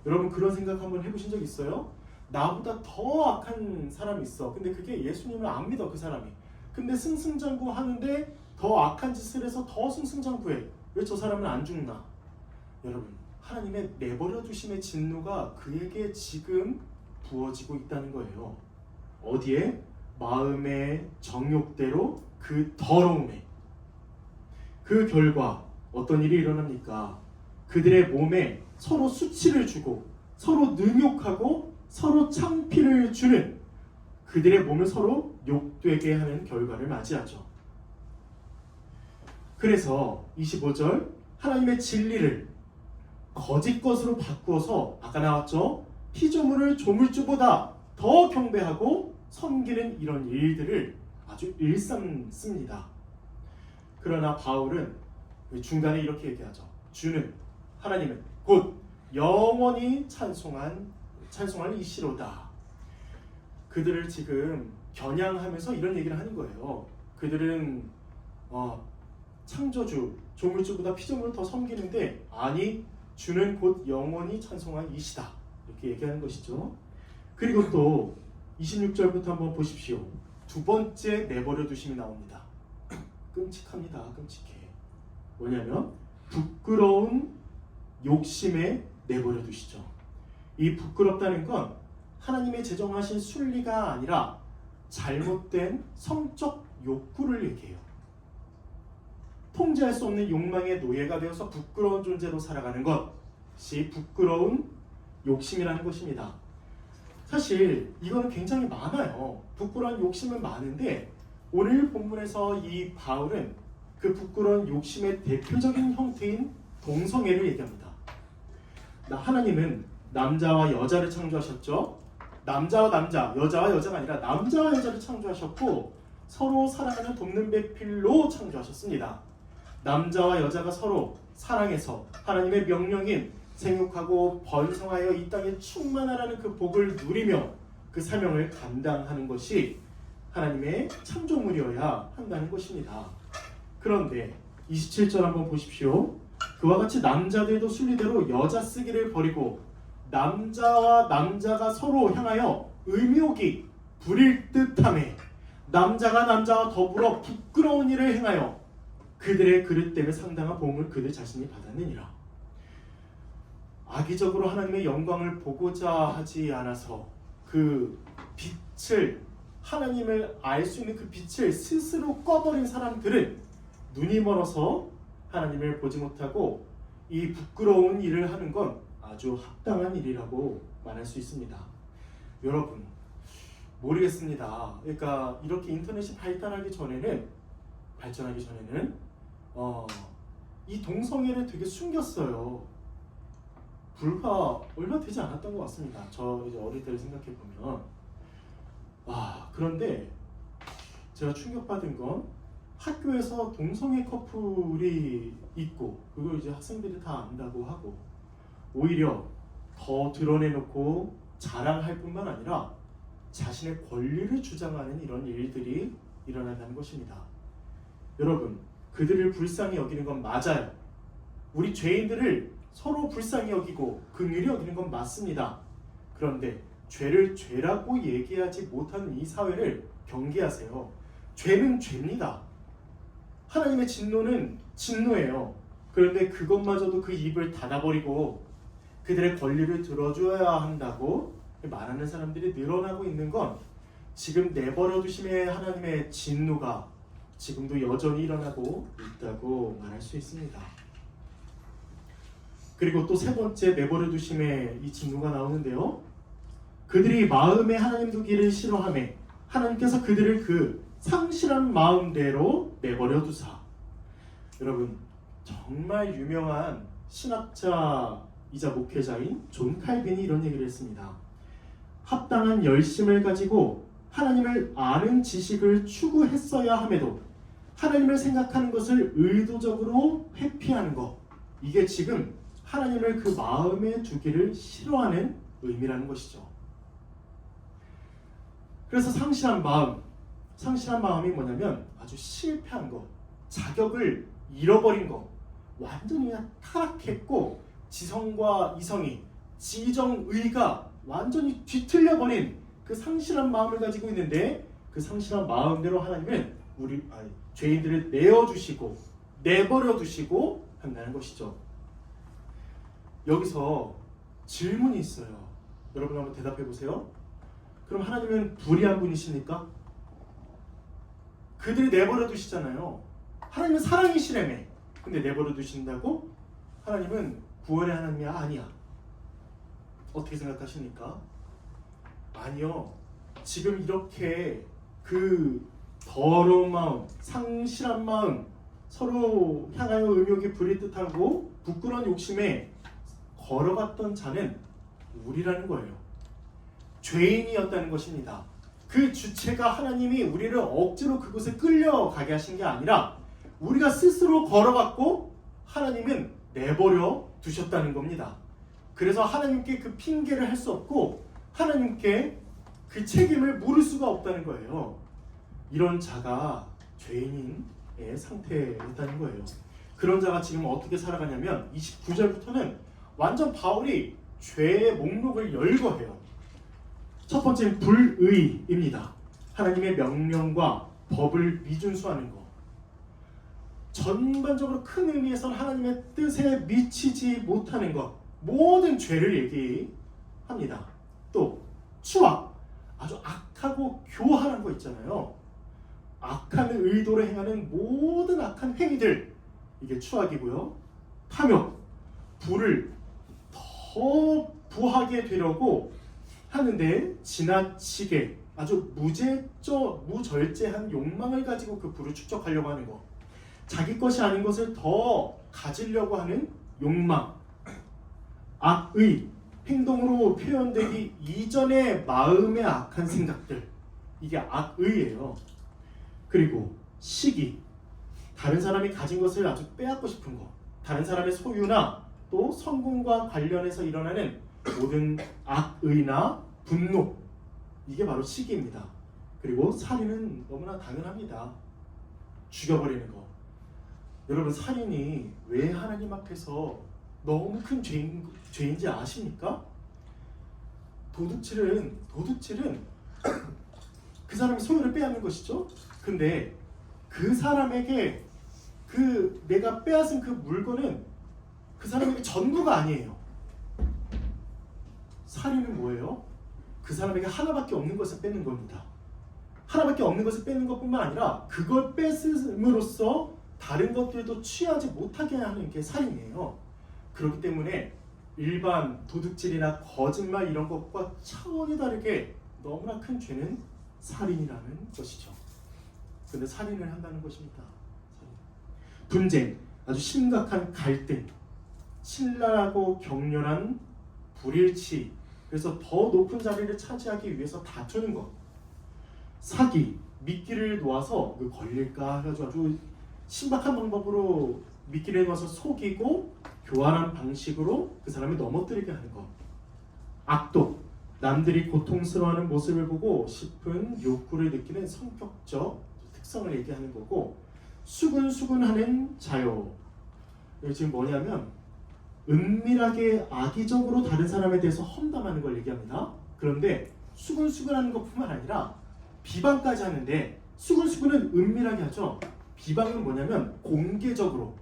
여러분 그런 생각 한번 해보신 적 있어요? 나보다 더 악한 사람이 있어. 근데 그게 예수님을 안 믿어, 그 사람이. 근데 승승장구하는데 더 악한 짓을 해서 더 승승장구해. 왜 저 사람은 안 죽나? 여러분, 하나님의 내버려 두심의 진노가 그에게 지금 부어지고 있다는 거예요. 어디에? 마음의 정욕대로 그 더러움에. 그 결과 어떤 일이 일어납니까? 그들의 몸에 서로 수치를 주고 서로 능욕하고 서로 창피를 주는, 그들의 몸을 서로 욕되게 하는 결과를 맞이하죠. 그래서 25절, 하나님의 진리를 거짓 것으로 바꾸어서 아까 나왔죠? 피조물을 조물주보다 더 경배하고 섬기는 이런 일들을 아주 일삼습니다. 그러나 바울은 중간에 이렇게 얘기하죠. 주는, 하나님은 곧 영원히 찬송할 이시로다. 그들을 지금 겨냥하면서 이런 얘기를 하는 거예요. 그들은 창조주, 조물주보다 피조물을 더 섬기는데, 아니, 주는 곧 영원히 찬송할 이시다, 이렇게 얘기하는 것이죠. 그리고 또 26절부터 한번 보십시오. 두 번째 내버려 두심이 나옵니다. 끔찍합니다. 끔찍해. 뭐냐면 부끄러운 욕심에 내버려 두시죠. 이 부끄럽다는 건 하나님의 제정하신 순리가 아니라 잘못된 성적 욕구를 얘기해요. 통제할 수 없는 욕망의 노예가 되어서 부끄러운 존재로 살아가는 것이 부끄러운 욕심이라는 것입니다. 사실 이거는 굉장히 많아요. 부끄러운 욕심은 많은데 오늘 본문에서 이 바울은 그 부끄러운 욕심의 대표적인 형태인 동성애를 얘기합니다. 하나님은 남자와 여자를 창조하셨죠. 남자와 남자, 여자와 여자가 아니라 남자와 여자를 창조하셨고 서로 사랑하는 돕는 배필로 창조하셨습니다. 남자와 여자가 서로 사랑해서 하나님의 명령인 생육하고 번성하여 이 땅에 충만하라는 그 복을 누리며 그 사명을 감당하는 것이 하나님의 창조물이어야 한다는 것입니다. 그런데 27절 한번 보십시오. 그와 같이 남자들도 순리대로 여자 쓰기를 버리고 남자와 남자가 서로 향하여 의묘기 부릴 듯하며 남자가 남자와 더불어 부끄러운 일을 행하여 그들의 그릇 때문에 상당한 보응을 그들 자신이 받았느니라. 악의적으로 하나님의 영광을 보고자 하지 않아서 그 빛을, 하나님을 알 수 있는 그 빛을 스스로 꺼버린 사람들은 눈이 멀어서 하나님을 보지 못하고 이 부끄러운 일을 하는 건 아주 합당한 일이라고 말할 수 있습니다. 여러분, 모르겠습니다. 그러니까 이렇게 인터넷이 발전하기 전에는 이 동성애를 되게 숨겼어요. 불과 얼마 되지 않았던 것 같습니다. 저 이제 어릴 때를 생각해 보면. 그런데 제가 충격받은 건 학교에서 동성애 커플이 있고 그걸 이제 학생들이 다 안다고 하고 오히려 더 드러내놓고 자랑할 뿐만 아니라 자신의 권리를 주장하는 이런 일들이 일어난다는 것입니다. 여러분, 그들을 불쌍히 여기는 건 맞아요. 우리 죄인들을 서로 불쌍히 여기고 긍휼히 여기는 건 맞습니다. 그런데 죄를 죄라고 얘기하지 못하는 이 사회를 경계하세요. 죄는 죄입니다. 하나님의 진노는 진노예요. 그런데 그것마저도 그 입을 닫아버리고 그들의 권리를 들어줘야 한다고 말하는 사람들이 늘어나고 있는 건 지금 내버려 두심의 하나님의 진노가 지금도 여전히 일어나고 있다고 말할 수 있습니다. 그리고 또 세 번째 내버려 두심의 이 진노가 나오는데요. 그들이 마음에 하나님 두기를 싫어하매 하나님께서 그들을 그 상실한 마음대로 내버려 두사. 여러분, 정말 유명한 신학자이자 목회자인 존 칼빈이 이런 얘기를 했습니다. 합당한 열심을 가지고 하나님을 아는 지식을 추구했어야 함에도 하나님을 생각하는 것을 의도적으로 회피하는 것, 이게 지금 하나님을 그 마음에 두기를 싫어하는 의미라는 것이죠. 그래서 상실한 마음, 상실한 마음이 뭐냐면 아주 실패한 거, 자격을 잃어버린 거, 완전히 그냥 타락했고 지성과 이성이, 지정의가 완전히 뒤틀려버린 그 상실한 마음을 가지고 있는데, 그 상실한 마음대로 하나님은 죄인들을 내어주시고 내버려 두시고 한다는 것이죠. 여기서 질문이 있어요. 여러분 한번 대답해 보세요. 그럼 하나님은 불의한 분이십니까? 그들이 내버려 두시잖아요. 하나님은 사랑이시라며. 근데 내버려 두신다고? 하나님은 구원의 하나님이 아니야. 어떻게 생각하십니까? 아니요. 지금 이렇게 그 더러운 마음, 상실한 마음, 서로 향하여 의욕이 부릿듯하고 부끄러운 욕심에 걸어갔던 자는 우리라는 거예요. 죄인이었다는 것입니다. 그 주체가 하나님이 우리를 억지로 그곳에 끌려가게 하신 게 아니라 우리가 스스로 걸어갔고 하나님은 내버려 두셨다는 겁니다. 그래서 하나님께 그 핑계를 할 수 없고 하나님께 그 책임을 물을 수가 없다는 거예요. 이런 자가 죄인의 상태였다는 거예요. 그런 자가 지금 어떻게 살아가냐면 29절부터는 완전 바울이 죄의 목록을 열거해요. 첫 번째는 불의입니다. 하나님의 명령과 법을 미준수하는 것. 전반적으로 큰 의미에서는 하나님의 뜻에 미치지 못하는 것, 모든 죄를 얘기합니다. 또 추악, 아주 악하고 교활한 거 있잖아요. 악한 의도로 행하는 모든 악한 행위들, 이게 추악이고요. 탐욕, 부를 더 부하게 되려고 하는데 지나치게 아주 무절제한 욕망을 가지고 그 부를 축적하려고 하는 것, 자기 것이 아닌 것을 더 가지려고 하는 욕망, 악의, 행동으로 표현되기 이전의 마음의 악한 생각들, 이게 악의예요. 그리고 시기, 다른 사람이 가진 것을 아주 빼앗고 싶은 것, 다른 사람의 소유나 또 성공과 관련해서 일어나는 모든 악의나 분노, 이게 바로 시기입니다. 그리고 살인은 너무나 당연합니다. 죽여버리는 것. 여러분, 살인이 왜 하나님 앞에서 너무 큰 죄인지 아십니까? 도둑질은 그 사람의 소유를 빼앗는 것이죠. 근데 그 사람에게 내가 빼앗은 그 물건은 그 사람에게 전부가 아니에요. 살인은 뭐예요? 그 사람에게 하나밖에 없는 것을 뺏는 겁니다. 하나밖에 없는 것을 뺏는 것뿐만 아니라 그걸 뺏음으로써 다른 것들도 취하지 못하게 하는 게 살인이에요. 그렇기 때문에 일반 도둑질이나 거짓말 이런 것과 차원이 다르게 너무나 큰 죄는 살인이라는 것이죠. 그런데 살인을 한다는 것입니다. 분쟁, 아주 심각한 갈등, 신랄하고 격렬한 불일치, 그래서 더 높은 자리를 차지하기 위해서 다투는 것. 사기, 미끼를 놓아서 걸릴까 해가지고 아주 신박한 방법으로 미끼를 놓아서 속이고 교활한 방식으로 그 사람을 넘어뜨리게 하는 것. 악독, 남들이 고통스러워하는 모습을 보고 싶은 욕구를 느끼는 성격적 특성을 얘기하는 거고, 수근수근하는 자요. 여기 지금 뭐냐면 은밀하게 악의적으로 다른 사람에 대해서 험담하는 걸 얘기합니다. 그런데 수근수근하는 것뿐만 아니라 비방까지 하는데, 수근수근은 은밀하게 하죠. 비방은 뭐냐면 공개적으로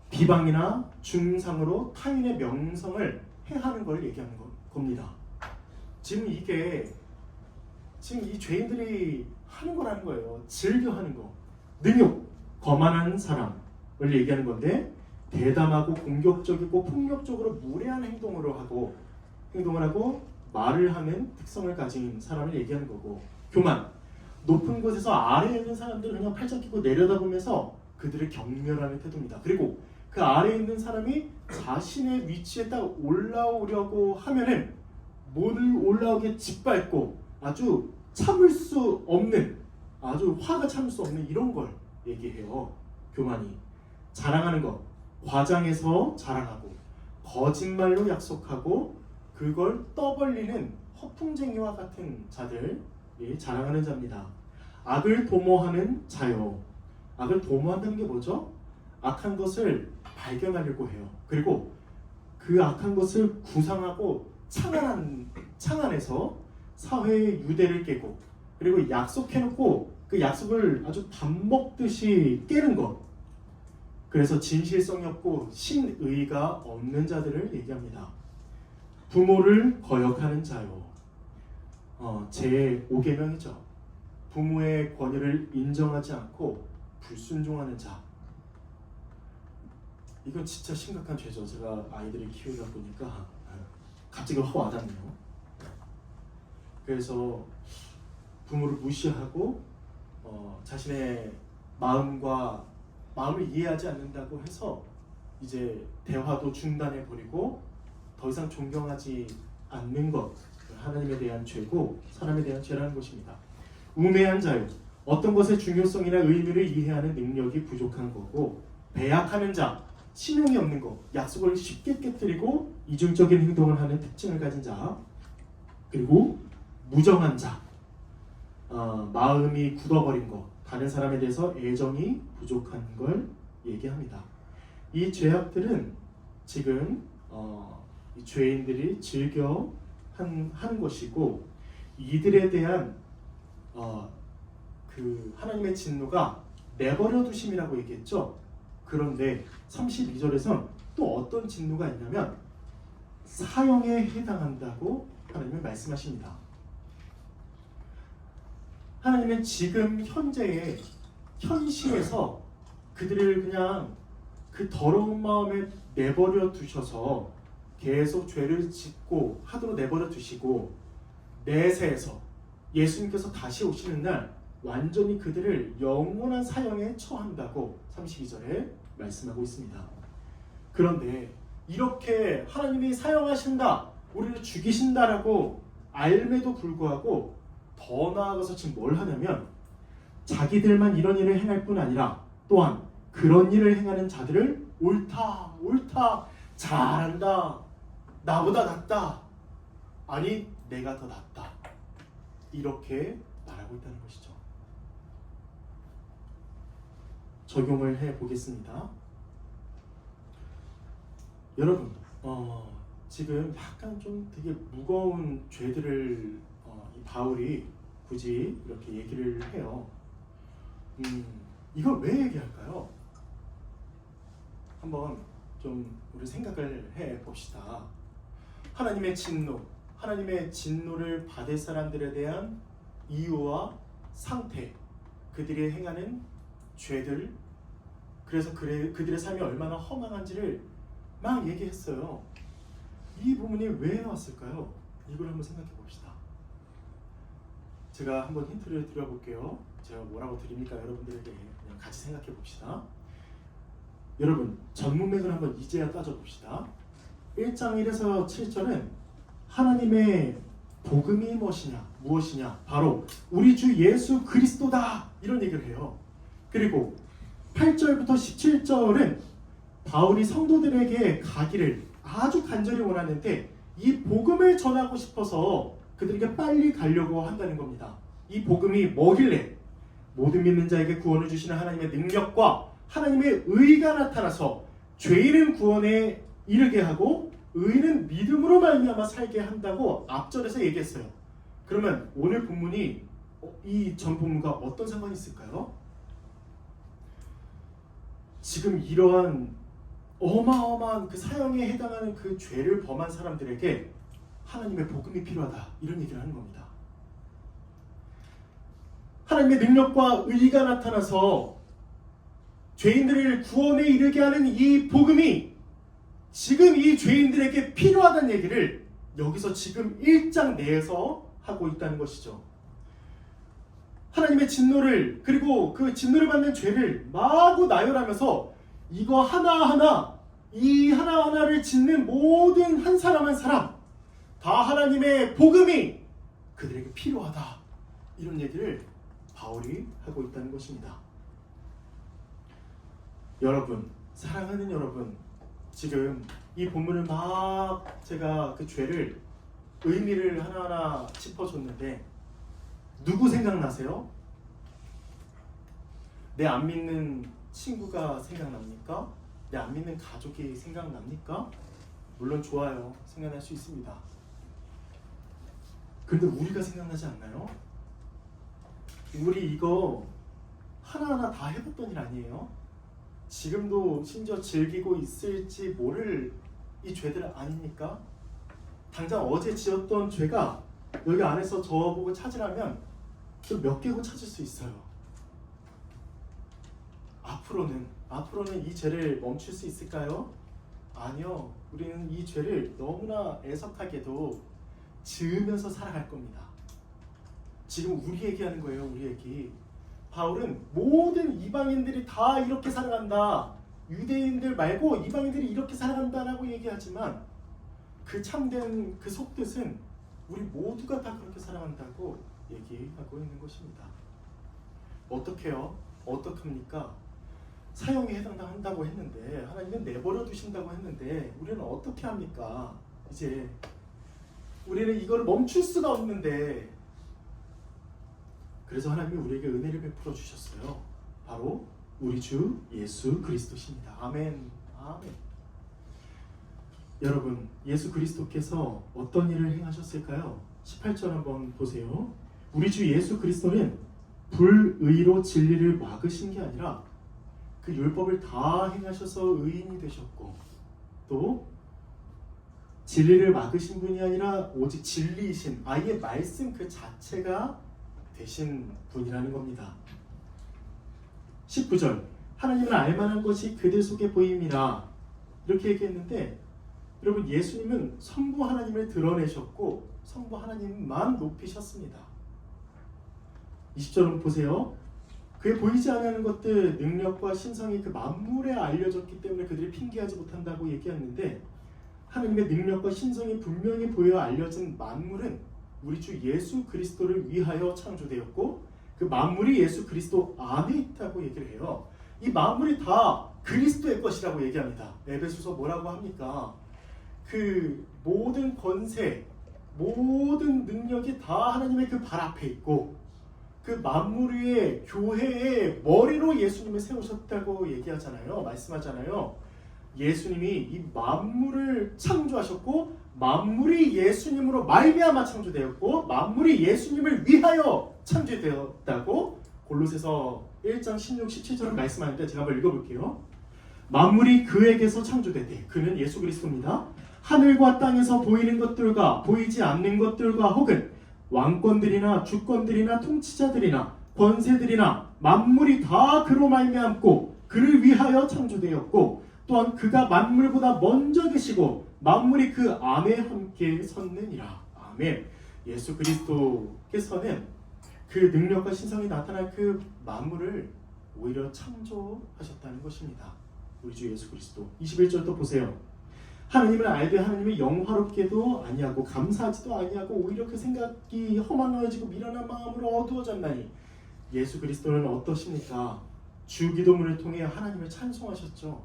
비방이나 중상으로 타인의 명성을 해하는 걸 얘기하는 겁니다. 지금 이 죄인들이 하는 거라는 거예요. 즐겨 하는 거. 능욕, 거만한 사람을 얘기하는 건데, 대담하고 공격적이고 폭력적으로 무례한 행동을 하고 말을 하는 특성을 가진 사람을 얘기하는 거고, 교만, 높은 곳에서 아래에 있는 사람들을 그냥 팔짱 끼고 내려다보면서 그들을 경멸하는 태도입니다. 그리고 그 아래에 있는 사람이 자신의 위치에 딱 올라오려고 하면은 몸을 올라오게 짓밟고 아주 참을 수 없는, 아주 화가 참을 수 없는 이런 걸 얘기해요. 교만이. 자랑하는 것, 과장해서 자랑하고 거짓말로 약속하고 그걸 떠벌리는 허풍쟁이와 같은 자들이 자랑하는 자입니다. 악을 도모하는 자요. 악을 도모한다는 게 뭐죠? 악한 것을 발견하려고 해요. 그리고 그 악한 것을 구상하고 창안해서 사회의 유대를 깨고, 그리고 약속해놓고 그 약속을 아주 밥 먹듯이 깨는 것. 그래서 진실성이 없고 신의가 없는 자들을 얘기합니다. 부모를 거역하는 자요. 제 5계명이죠. 부모의 권위를 인정하지 않고 불순종하는 자. 이건 진짜 심각한 죄죠. 제가 아이들을 키우다 보니까 갑자기 확 와닿네요. 그래서 부모를 무시하고 자신의 마음을 이해하지 않는다고 해서 이제 대화도 중단해 버리고 더 이상 존경하지 않는 것, 하나님에 대한 죄고 사람에 대한 죄라는 것입니다. 우매한 자요. 어떤 것의 중요성이나 의미를 이해하는 능력이 부족한 거고, 배약하는 자, 신용이 없는 것, 약속을 쉽게 깨뜨리고 이중적인 행동을 하는 특징을 가진 자, 그리고 무정한 자, 마음이 굳어버린 것, 다른 사람에 대해서 애정이 부족한 걸 얘기합니다. 이 죄악들은 지금 이 죄인들이 즐겨 하는 것이고, 이들에 대한 그 하나님의 진노가 내버려 두심이라고 얘기했죠. 그런데 32절에선 또 어떤 진노가 있냐면 사형에 해당한다고 하나님은 말씀하십니다. 하나님은 지금 현재의 현실에서 그들을 그냥 그 더러운 마음에 내버려 두셔서 계속 죄를 짓고 하도록 내버려 두시고, 내세에서 예수님께서 다시 오시는 날 완전히 그들을 영원한 사형에 처한다고 32절에 말씀하고 있습니다. 그런데 이렇게 하나님이 사형하신다, 우리를 죽이신다라고 알매도 불구하고 더 나아가서 지금 뭘 하냐면 자기들만 이런 일을 행할 뿐 아니라 또한 그런 일을 행하는 자들을 옳다, 잘한다, 나보다 낫다, 아니 내가 더 낫다, 이렇게 말하고 있다는 것이죠. 적용을 해보겠습니다. 여러분, 지금 약간 좀 되게 무거운 죄들을 이 바울이 굳이 이렇게 얘기를 해요. 이걸 왜 얘기할까요? 한번 좀 우리 생각을 해봅시다. 하나님의 진노를 받을 사람들에 대한 이유와 상태, 그들이 행하는 죄들, 그래서 그들의 삶이 얼마나 허망한지를 막 얘기했어요. 이 부분이 왜 나왔을까요? 이걸 한번 생각해 봅시다. 제가 한번 힌트를 드려볼게요. 제가 뭐라고 드립니까? 여러분들에게 그냥 같이 생각해 봅시다. 여러분, 전문맥을 한번 이제야 따져봅시다. 1장 1에서 7절은 하나님의 복음이 무엇이냐? 바로 우리 주 예수 그리스도다, 이런 얘기를 해요. 그리고 8절부터 17절은 바울이 성도들에게 가기를 아주 간절히 원하는데 이 복음을 전하고 싶어서 그들에게 빨리 가려고 한다는 겁니다. 이 복음이 뭐길래? 모든 믿는 자에게 구원을 주시는 하나님의 능력과 하나님의 의가 나타나서 죄인은 구원에 이르게 하고 의인은 믿음으로 말미암아 살게 한다고 앞절에서 얘기했어요. 그러면 오늘 본문이 이 전 본문과 어떤 상관이 있을까요? 지금 이러한 어마어마한 그 사형에 해당하는 그 죄를 범한 사람들에게 하나님의 복음이 필요하다, 이런 얘기를 하는 겁니다. 하나님의 능력과 의가 나타나서 죄인들을 구원에 이르게 하는 이 복음이 지금 이 죄인들에게 필요하다는 얘기를 여기서 지금 1장 내에서 하고 있다는 것이죠. 하나님의 진노를, 그리고 그 진노를 받는 죄를 마구 나열하면서 이거 하나하나, 이 하나하나를 짓는 모든 한 사람 한 사람 다 하나님의 복음이 그들에게 필요하다, 이런 얘기를 바울이 하고 있다는 것입니다. 여러분, 사랑하는 여러분, 지금 이 본문을 막 제가 그 죄를, 의미를 하나하나 짚어줬는데 누구 생각나세요? 내 안 믿는 친구가 생각납니까? 내 안 믿는 가족이 생각납니까? 물론 좋아요. 생각날 수 있습니다. 그런데 우리가 생각나지 않나요? 우리 이거 하나하나 다 해봤던 일 아니에요? 지금도 심지어 즐기고 있을지 모를 이 죄들 아닙니까? 당장 어제 지었던 죄가 여기 안에서 저보고 찾으라면 좀 몇 개고 찾을 수 있어요. 앞으로는 이 죄를 멈출 수 있을까요? 아니요. 우리는 이 죄를 너무나 애석하게도 지으면서 살아갈 겁니다. 지금 우리 얘기하는 거예요. 우리 얘기. 바울은 모든 이방인들이 다 이렇게 살아간다. 유대인들 말고 이방인들이 이렇게 살아간다라고 얘기하지만 그 참된 그 속뜻은 우리 모두가 다 그렇게 살아간다고 얘기하고 있는 것입니다. 어떻게요? 어떡합니까? 사형에 해당한다고 했는데 하나님은 내버려 두신다고 했는데 우리는 어떻게 합니까? 이제 우리는 이걸 멈출 수가 없는데 그래서 하나님이 우리에게 은혜를 베풀어 주셨어요. 바로 우리 주 예수 그리스도십니다. 아멘. 아멘. 여러분, 예수 그리스도께서 어떤 일을 행하셨을까요? 18절 한번 보세요. 우리 주 예수 그리스도는 불의로 진리를 막으신 게 아니라 그 율법을 다 행하셔서 의인이 되셨고 또 진리를 막으신 분이 아니라 오직 진리이신 아예 말씀 그 자체가 되신 분이라는 겁니다. 19절 하나님은 알만한 것이 그들 속에 보임이라 이렇게 얘기했는데 여러분 예수님은 성부 하나님을 드러내셨고 성부 하나님만 높이셨습니다. 20절은 보세요. 그의 보이지 않는 것들 능력과 신성이 그 만물에 알려졌기 때문에 그들이 핑계하지 못한다고 얘기했는데 하나님의 능력과 신성이 분명히 보여 알려진 만물은 우리 주 예수 그리스도를 위하여 창조되었고 그 만물이 예수 그리스도 안에 있다고 얘기를 해요. 이 만물이 다 그리스도의 것이라고 얘기합니다. 에베소서 뭐라고 합니까? 그 모든 권세, 모든 능력이 다 하나님의 그 발 앞에 있고 그 만물 위에 교회의 머리로 예수님을 세우셨다고 얘기하잖아요. 말씀하잖아요. 예수님이 이 만물을 창조하셨고 만물이 예수님으로 말미암아 창조되었고 만물이 예수님을 위하여 창조되었다고 골로새서 1장 16, 17절을 말씀하는데 제가 한번 읽어볼게요. 만물이 그에게서 창조되되 그는 예수 그리스도입니다. 하늘과 땅에서 보이는 것들과 보이지 않는 것들과 혹은 왕권들이나 주권들이나 통치자들이나 권세들이나 만물이 다 그로 말미암고 그를 위하여 창조되었고 또한 그가 만물보다 먼저 계시고 만물이 그 안에 함께 섰느니라. 아멘. 예수 그리스도께서는 그 능력과 신성이 나타날 그 만물을 오히려 창조하셨다는 것입니다. 우리 주 예수 그리스도. 21절도 보세요. 하나님을 알되 하나님이 영화롭게도 아니하고 감사하지도 아니하고 오히려 그 생각이 허망해지고 미련한 마음으로 어두워졌나니 예수 그리스도는 어떠십니까? 주기도문을 통해 하나님을 찬송하셨죠.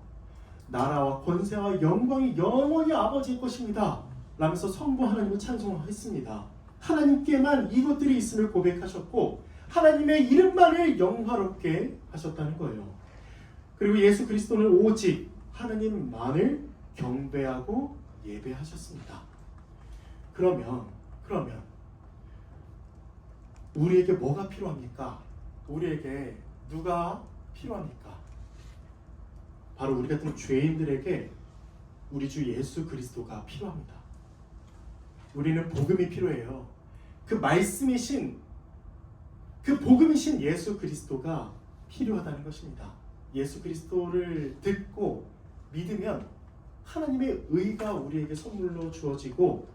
나라와 권세와 영광이 영원히 아버지의 것입니다 라면서 성부 하나님을 찬송했습니다. 하나님께만 이것들이 있음을 고백하셨고 하나님의 이름만을 영화롭게 하셨다는 거예요. 그리고 예수 그리스도는 오직 하나님만을 경배하고 예배하셨습니다. 그러면 우리에게 뭐가 필요합니까? 우리에게 누가 필요합니까? 바로 우리 같은 죄인들에게 우리 주 예수 그리스도가 필요합니다. 우리는 복음이 필요해요. 그 말씀이신 그 복음이신 예수 그리스도가 필요하다는 것입니다. 예수 그리스도를 듣고 믿으면 하나님의 의가 우리에게 선물로 주어지고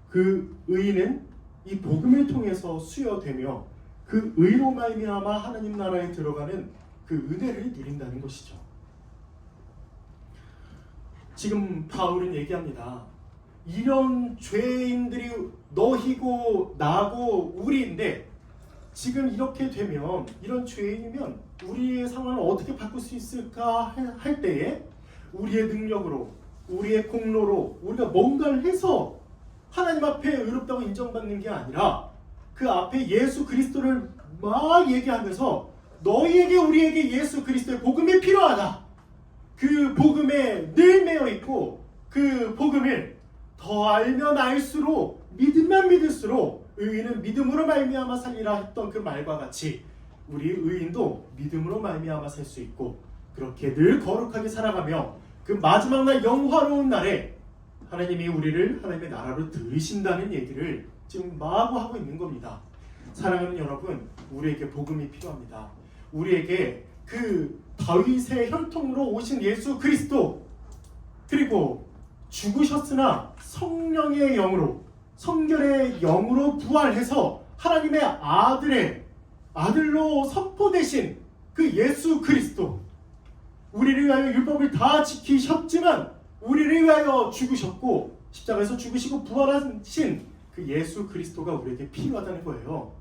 그 의는 이 복음을 통해서 수여되며 그 의로 말미암아 하나님 나라에 들어가는 그 은혜를 누린다는 것이죠. 지금 바울은 얘기합니다. 이런 죄인들이 너희고 나고 우리인데 지금 이렇게 되면 이런 죄인이면 우리의 상황을 어떻게 바꿀 수 있을까 할 때에 우리의 능력으로 우리의 공로로 우리가 뭔가를 해서 하나님 앞에 의롭다고 인정받는 게 아니라 그 앞에 예수 그리스도를 막 얘기하면서 너희에게 우리에게 예수 그리스도의 복음이 필요하다. 그 복음에 늘 매여 있고 그 복음을 더 알면 알수록 믿으면 믿을수록 의인은 믿음으로 말미암아 살리라 했던 그 말과 같이 우리 의인도 믿음으로 말미암아 살 수 있고 그렇게 늘 거룩하게 살아가며 그 마지막 날 영화로운 날에 하나님이 우리를 하나님의 나라로 들으신다는 얘기를 지금 마구하고 있는 겁니다. 사랑하는 여러분, 우리에게 복음이 필요합니다. 우리에게 그 다윗의 혈통으로 오신 예수 그리스도, 그리고 죽으셨으나 성령의 영으로, 성결의 영으로 부활해서 하나님의 아들로 선포되신 그 예수 그리스도, 우리를 위하여 율법을 다 지키셨지만 우리를 위하여 죽으셨고 십자가에서 죽으시고 부활하신 그 예수 그리스도가 우리에게 필요하다는 거예요.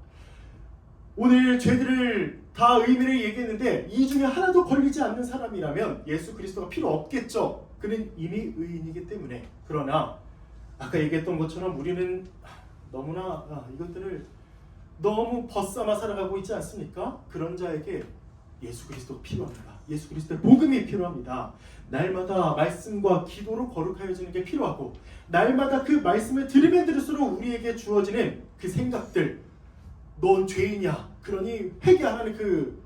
오늘 죄들을 다 의미를 얘기했는데 이 중에 하나도 걸리지 않는 사람이라면 예수 그리스도가 필요 없겠죠. 그는 이미 의인이기 때문에. 그러나 아까 얘기했던 것처럼 우리는 너무나 이것들을 너무 벗삼아 살아가고 있지 않습니까? 그런 자에게 예수 그리스도가 필요합니다. 예수 그리스도의 복음이 필요합니다. 날마다 말씀과 기도로 거룩하여지는 게 필요하고 날마다 그 말씀을 들으면 들을수록 우리에게 주어지는 그 생각들, 넌 죄인이야, 그러니 회개하라는 그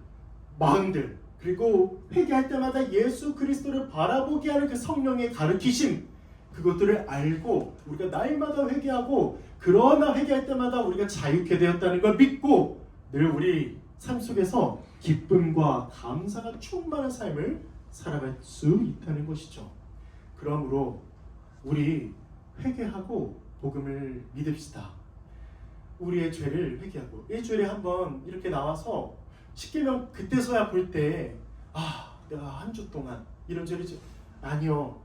마음들, 그리고 회개할 때마다 예수 그리스도를 바라보게 하는 그 성령의 가르치심, 그것들을 알고 우리가 날마다 회개하고 그러나 회개할 때마다 우리가 자유케 되었다는 걸 믿고 늘 우리 삶 속에서 기쁨과 감사가 충만한 삶을 살아갈 수 있다는 것이죠. 그러므로 우리 회개하고 복음을 믿읍시다. 우리의 죄를 회개하고 일주일에 한번 이렇게 나와서 십계명 그때서야 볼 때 내가 한 주 동안 이런 죄를 아니요.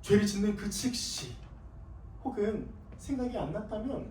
죄를 짓는 그 즉시 혹은 생각이 안 났다면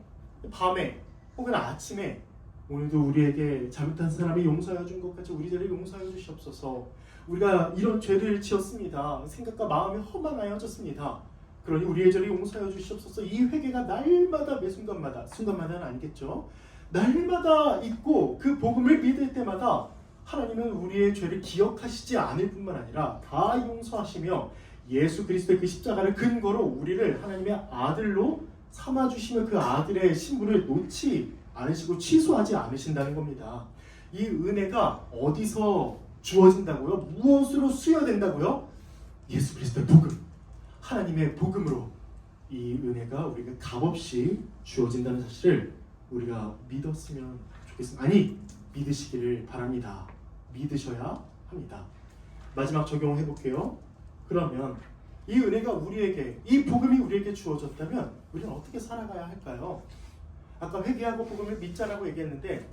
밤에 혹은 아침에 오늘도 우리에게 잘못한 사람이 용서해 준 것 같이 우리 죄를 용서해 주시옵소서. 우리가 이런 죄를 지었습니다. 생각과 마음이 허망하여졌습니다. 그러니 우리의 죄를 용서해 주시옵소서. 이 회개가 날마다 매 순간마다는 아니겠죠. 날마다 있고 그 복음을 믿을 때마다 하나님은 우리의 죄를 기억하시지 않을 뿐만 아니라 다 용서하시며 예수 그리스도의 그 십자가를 근거로 우리를 하나님의 아들로 삼아주시며 그 아들의 신분을 놓지 않으시고 취소하지 않으신다는 겁니다. 이 은혜가 어디서 주어진다고요? 무엇으로 수여된다고요? 예수 그리스도의 복음, 하나님의 복음으로 이 은혜가 우리가 값없이 주어진다는 사실을 우리가 믿었으면 좋겠습니다. 아니, 믿으시기를 바랍니다. 믿으셔야 합니다. 마지막 적용해 볼게요. 그러면 이 은혜가 우리에게, 이 복음이 우리에게 주어졌다면 우리는 어떻게 살아가야 할까요? 아까 회개하고 복음을 믿자라고 얘기했는데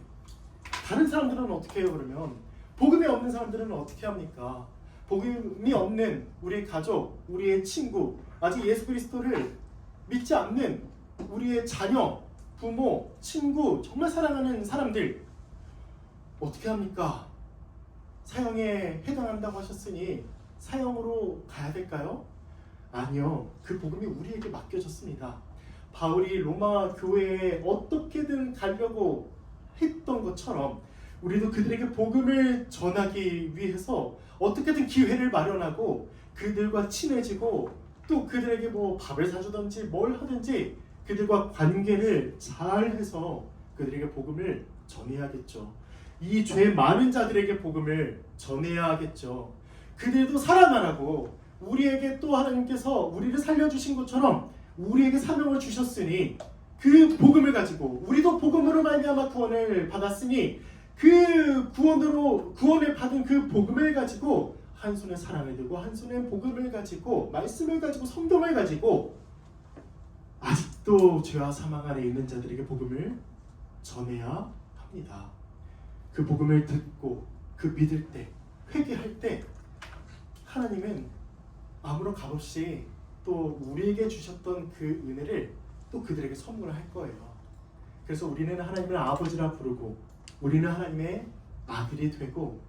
다른 사람들은 어떻게 해요? 그러면 복음이 없는 사람들은 어떻게 합니까? 복음이 없는 우리의 가족, 우리의 친구, 아직 예수 그리스도를 믿지 않는 우리의 자녀, 부모, 친구, 정말 사랑하는 사람들 어떻게 합니까? 사형에 해당한다고 하셨으니 사형으로 가야 될까요? 아니요. 그 복음이 우리에게 맡겨졌습니다. 바울이 로마 교회에 어떻게든 가려고 했던 것처럼 우리도 그들에게 복음을 전하기 위해서 어떻게든 기회를 마련하고 그들과 친해지고 또 그들에게 뭐 밥을 사주든지 뭘 하든지 그들과 관계를 잘해서 그들에게 복음을 전해야겠죠. 이 죄 많은 자들에게 복음을 전해야겠죠. 그들도 사랑하라고 우리에게 또 하나님께서 우리를 살려주신 것처럼 우리에게 사명을 주셨으니 그 복음을 가지고 우리도 복음으로 말미암아 구원을 받았으니 그 구원을 받은 그 복음을 가지고 한 손에 사랑을 들고 한 손에 복음을 가지고 말씀을 가지고 성경을 가지고 아직도 죄와 사망 아래 있는 자들에게 복음을 전해야 합니다. 그 복음을 듣고 그 믿을 때 회개할 때 하나님은 아무런 값없이 또 우리에게 주셨던 그 은혜를 또 그들에게 선물을 할 거예요. 그래서 우리는 하나님을 아버지라 부르고 우리는 하나님의 아들이 되고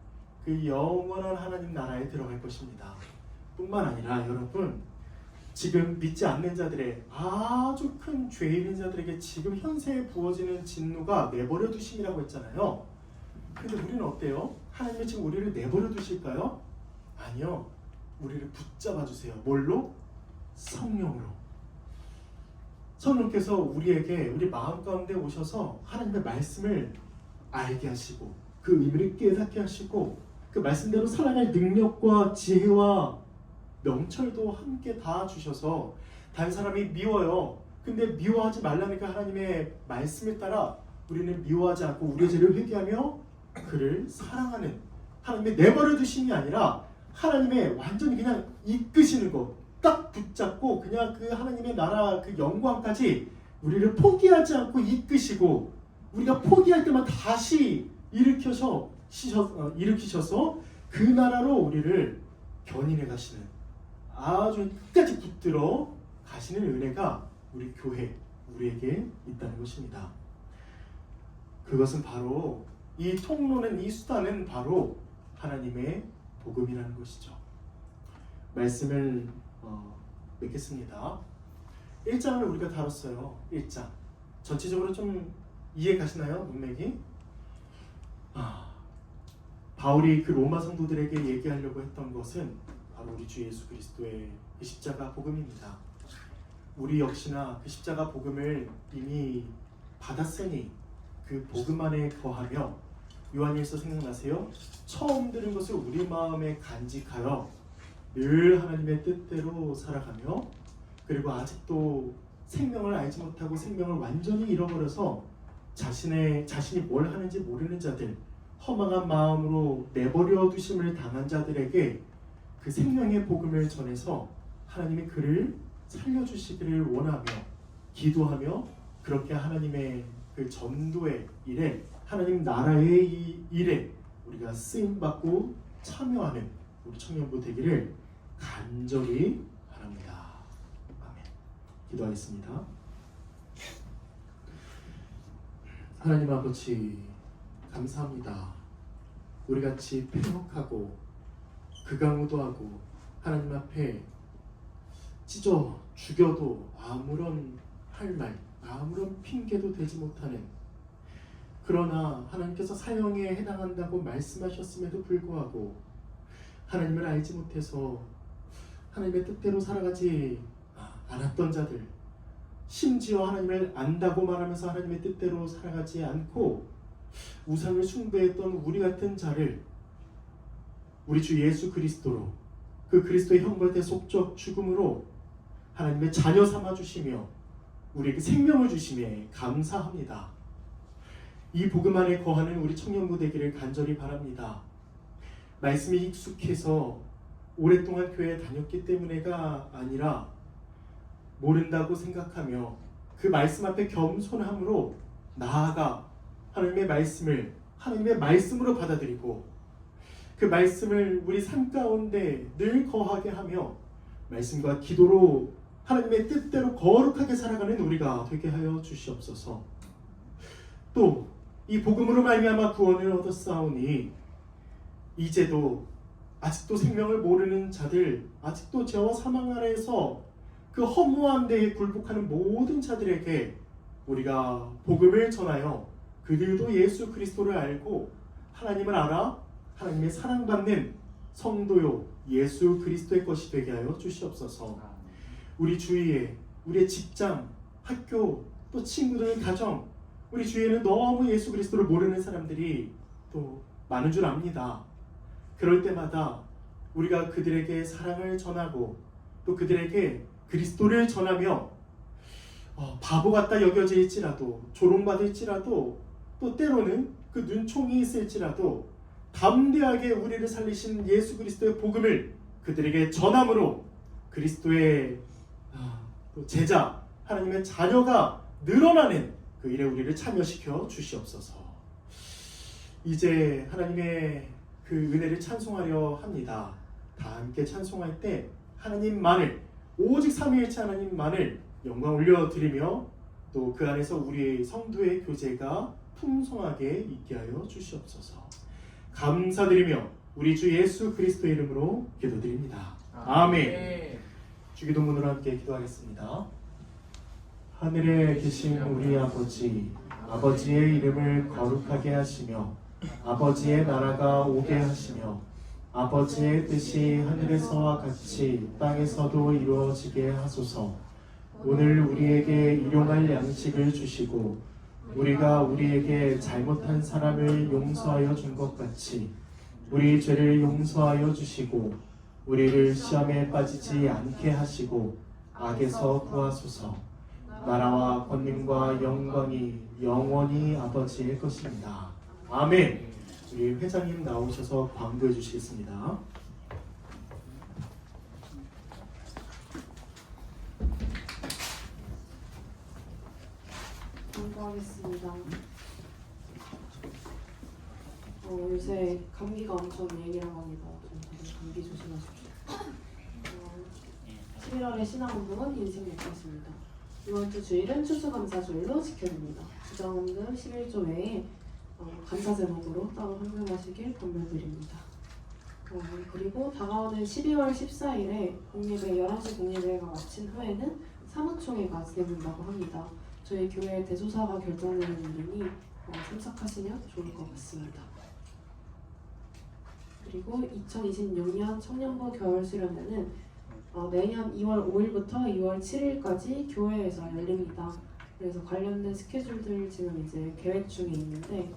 그 영원한 하나님 나라에 들어갈 것입니다. 뿐만 아니라 여러분, 지금 믿지 않는 자들의 아주 큰 죄인인 자들에게 지금 현세에 부어지는 진노가 내버려 두심이라고 했잖아요. 근데 우리는 어때요? 하나님이 지금 우리를 내버려 두실까요? 아니요. 우리를 붙잡아 주세요. 뭘로? 성령으로. 성령께서 우리에게 우리 마음 가운데 오셔서 하나님의 말씀을 알게 하시고 그 의미를 깨닫게 하시고 그 말씀대로 살아갈 능력과 지혜와 명철도 함께 다 주셔서 다른 사람이 미워요. 근데 미워하지 말라니까 하나님의 말씀에 따라 우리는 미워하지 않고 우리의 죄를 회개하며 그를 사랑하는 하나님의 내버려 두심이 아니라 하나님의 완전히 그냥 이끄시는 것, 딱 붙잡고 그냥 그 하나님의 나라 그 영광까지 우리를 포기하지 않고 이끄시고 우리가 포기할 때만 다시 일으키셔서 그 나라로 우리를 견인해 가시는 아주 끝까지 붙들어 가시는 은혜가 우리 교회, 우리에게 있다는 것입니다. 그것은 바로 이 통로는 이 수단은 바로 하나님의 복음이라는 것이죠. 말씀을 맺겠습니다. 1장을 우리가 다뤘어요. 1장. 전체적으로 좀 이해 가시나요? 문맥이? 바울이 그 로마 성도들에게 얘기하려고 했던 것은 바로 우리 주 예수 그리스도의 그 십자가 복음입니다. 우리 역시나 그 십자가 복음을 이미 받았으니 그 복음 안에 거하며 요한일서 생각나세요? 처음 들은 것을 우리 마음에 간직하여 늘 하나님의 뜻대로 살아가며 그리고 아직도 생명을 알지 못하고 생명을 완전히 잃어버려서 자신이 뭘 하는지 모르는 자들, 허망한 마음으로 내버려 두심을 당한 자들에게 그 생명의 복음을 전해서 하나님이 그를 살려주시기를 원하며 기도하며 그렇게 하나님의 그 전도의 일에 하나님 나라의 이 일에 우리가 쓰임받고 참여하는 우리 청년부 되기를 간절히 바랍니다. 아멘. 기도하겠습니다. 하나님 아버지 감사합니다. 우리같이 패역하고 극악무도하고 하나님 앞에 찢어 죽여도 아무런 할 말, 아무런 핑계도 되지 못하는 그러나 하나님께서 사형에 해당한다고 말씀하셨음에도 불구하고 하나님을 알지 못해서 하나님의 뜻대로 살아가지 않았던 자들 심지어 하나님을 안다고 말하면서 하나님의 뜻대로 살아가지 않고 우상을 숭배했던 우리 같은 자를 우리 주 예수 그리스도로 그 그리스도의 형벌대 속적 죽음으로 하나님의 자녀 삼아주시며 우리에게 생명을 주심에 감사합니다. 이 복음 안에 거하는 우리 청년부 되기를 간절히 바랍니다. 말씀이 익숙해서 오랫동안 교회에 다녔기 때문에가 아니라 모른다고 생각하며 그 말씀 앞에 겸손함으로 나아가 하나님의 말씀을 하나님의 말씀으로 받아들이고 그 말씀을 우리 삶 가운데 늘 거하게 하며 말씀과 기도로 하나님의 뜻대로 거룩하게 살아가는 우리가 되게 하여 주시옵소서. 또 이 복음으로 말미암아 구원을 얻었사오니 이제도 아직도 생명을 모르는 자들, 아직도 죄와 사망 아래에서 그 허무한 데에 굴복하는 모든 자들에게 우리가 복음을 전하여 그들도 예수 그리스도를 알고 하나님을 알아 하나님의 사랑받는 성도요 예수 그리스도의 것이 되게 하여 주시옵소서. 우리 주위에 우리의 직장, 학교, 또 친구들, 가정 우리 주위에는 너무 예수 그리스도를 모르는 사람들이 또 많은 줄 압니다. 그럴 때마다 우리가 그들에게 사랑을 전하고 또 그들에게 그리스도를 전하며 바보 같다 여겨질지라도 조롱받을지라도 또 때로는 그 눈총이 있을지라도 담대하게 우리를 살리신 예수 그리스도의 복음을 그들에게 전함으로 그리스도의 또 제자 하나님의 자녀가 늘어나는 그 일에 우리를 참여시켜 주시옵소서. 이제 하나님의 그 은혜를 찬송하려 합니다. 다 함께 찬송할 때 하나님만을 오직 삼위일체 하나님만을 영광 올려드리며 또 그 안에서 우리 성도의 교제가 풍성하게 있게 하여 주시옵소서. 감사드리며 우리 주 예수 그리스도의 이름으로 기도드립니다. 아멘. 주기도문으로 함께 기도하겠습니다. 하늘에 계신 우리 아버지, 아버지의 이름을 거룩하게 하시며 아버지의 나라가 오게 하시며 아버지의 뜻이 하늘에서와 같이 땅에서도 이루어지게 하소서. 오늘 우리에게 일용할 양식을 주시고 우리가 우리에게 잘못한 사람을 용서하여 준 것 같이 우리 죄를 용서하여 주시고 우리를 시험에 빠지지 않게 하시고 악에서 구하소서. 나라와 권능과 영광이 영원히 아버지의 것입니다. 아멘. 우리 회장님 나오셔서 광고해 주시겠습니다. 공부하겠습니다. 요새 감기가 엄청 예민한 겁니다. 좀 다들 감기 조심하십시오. 11월의 신앙운동은 인생 목표입니다. 이번 주 주일은 추수감사주일로 지켜집니다. 주정원금 11조 외에 감사 제목으로 따로 헌금하시길 권면드립니다. 그리고 다가오는 12월 14일에 공예배 11시 공예배가 마친 후에는 사무총회가 진행된다고 합니다. 저희 교회 대소사가 결정되는 일이니 참석하시면 좋을 것 같습니다. 그리고 2026년 청년부 겨울 수련회는 매년 2월 5일부터 2월 7일까지 교회에서 열립니다. 그래서 관련된 스케줄들 지금 이제 계획 중에 있는데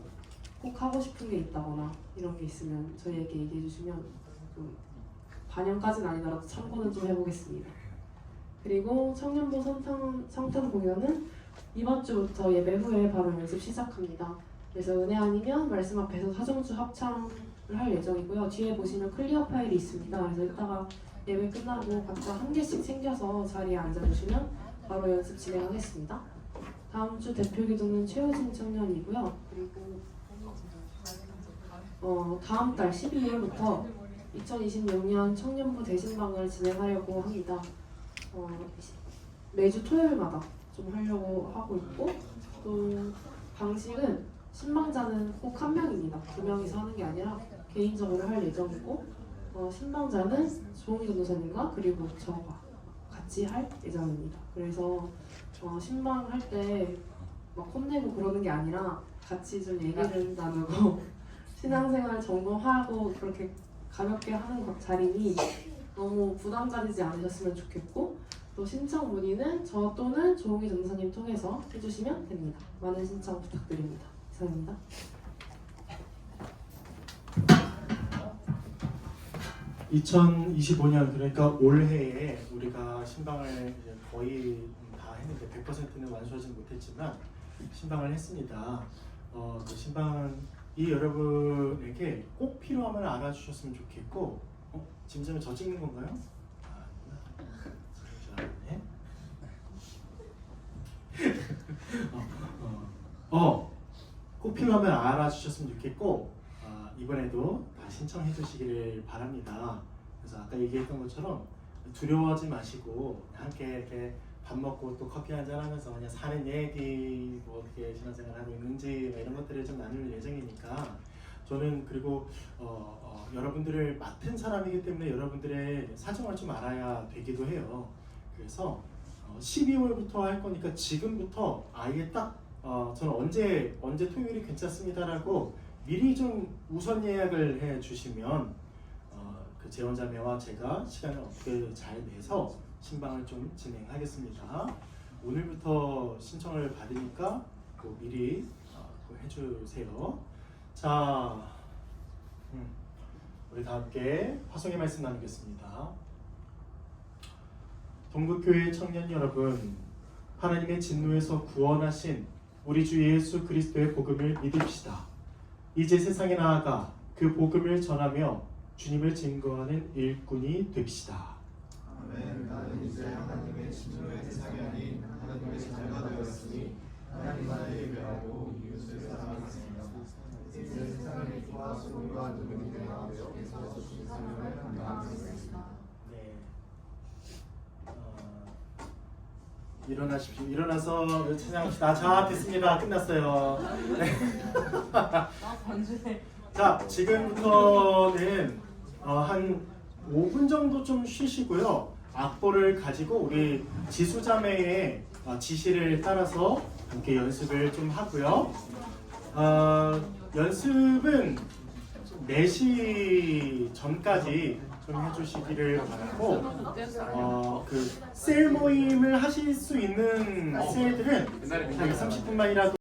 꼭 하고 싶은 게 있다거나 이런 게 있으면 저희에게 얘기해 주시면 좀 반영까지는 아니더라도 참고는 좀 해보겠습니다. 그리고 청년부 성탄 공연은 이번 주부터 예배 후에 바로 연습 시작합니다. 그래서 은혜 아니면 말씀 앞에서 사정주 합창을 할 예정이고요. 뒤에 보시면 클리어 파일이 있습니다. 그래서 이따가 예배 끝나고 각자 한 개씩 챙겨서 자리에 앉아주시면 바로 연습 진행하겠습니다. 다음 주 대표 기도는 최효진 청년이고요. 그리고 다음 달 12월부터 2026년 청년부 대신방을 진행하려고 합니다. 매주 토요일마다 좀 하려고 하고 있고 또 방식은 신방자는 꼭 한 명입니다. 2명이서 하는 게 아니라 개인적으로 할 예정이고 신방자는 조홍희 전도사님과 그리고 저가 같이 할 예정입니다. 그래서 신방할 때 막 혼내고 그러는 게 아니라 같이 좀 얘기를 나누고 신앙생활 점검하고 그렇게 가볍게 하는 자리니 너무 부담 가지지 않으셨으면 좋겠고 또 신청 문의는 저 또는 조홍희 전도사님 통해서 해주시면 됩니다. 많은 신청 부탁드립니다. 이상입니다. (2025년) 그러니까 올해에 우리가 신방을 이제 거의 다 했는데 100%는 완수하지 못했지만 신방을 했습니다. 그 신방이 여러분에게 꼭 필요함을 알아주셨으면 좋겠고 지금 저 찍는 건가요? 꼭 필요하면 알아주셨으면 좋겠고 이번에도 다 신청해 주시기를 바랍니다. 그래서 아까 얘기했던 것처럼 두려워하지 마시고 함께 이렇게 밥 먹고 또 커피 한잔 하면서 그냥 사는 얘기 뭐 어떻게 신앙생활 하고 있는지 뭐 이런 것들을 좀 나눌 예정이니까 저는 그리고 여러분들을 맡은 사람이기 때문에 여러분들의 사정을 좀 알아야 되기도 해요. 그래서 12월부터 할 거니까 지금부터 아예 딱 저는 언제 토요일이 괜찮습니다라고 미리 좀 우선 예약을 해 주시면 그 재원자매와 제가 시간을 어떻게 잘 내서 신방을 좀 진행하겠습니다. 오늘부터 신청을 받으니까 꼭 미리 해주세요. 자, 우리 다 함께 화성의 말씀 나누겠습니다. 동국교회 청년 여러분, 하나님의 진노에서 구원하신 우리 주 예수 그리스도의 복음을 믿읍시다. 이제 세상에 나아가 그 복음을 전하며 주님을 증거하는 일꾼이 됩시다. 아멘. 나는 이제 하나님의 진노의 대상이 아닌 하나님의 자녀가 되었으니 하나님 안에 예배하고 이웃을 사랑하겠습니다. 이제 세상을 믿고 소금과 누룩이 되어 여기서 주신 사명을 감당하겠습니다. 네. 일어나십시오. 일어나서 찬양합시다. 자, 됐습니다. 끝났어요. 네. 자, 지금부터는 한 5분 정도 좀 쉬시고요. 악보를 가지고 우리 지수자매의 지시를 따라서 함께 연습을 좀 하고요. 연습은 4시 전까지 좀 해주시기를 바라고 그 셀 모임을 하실 수 있는 셀들은 한 20, 30분만이라도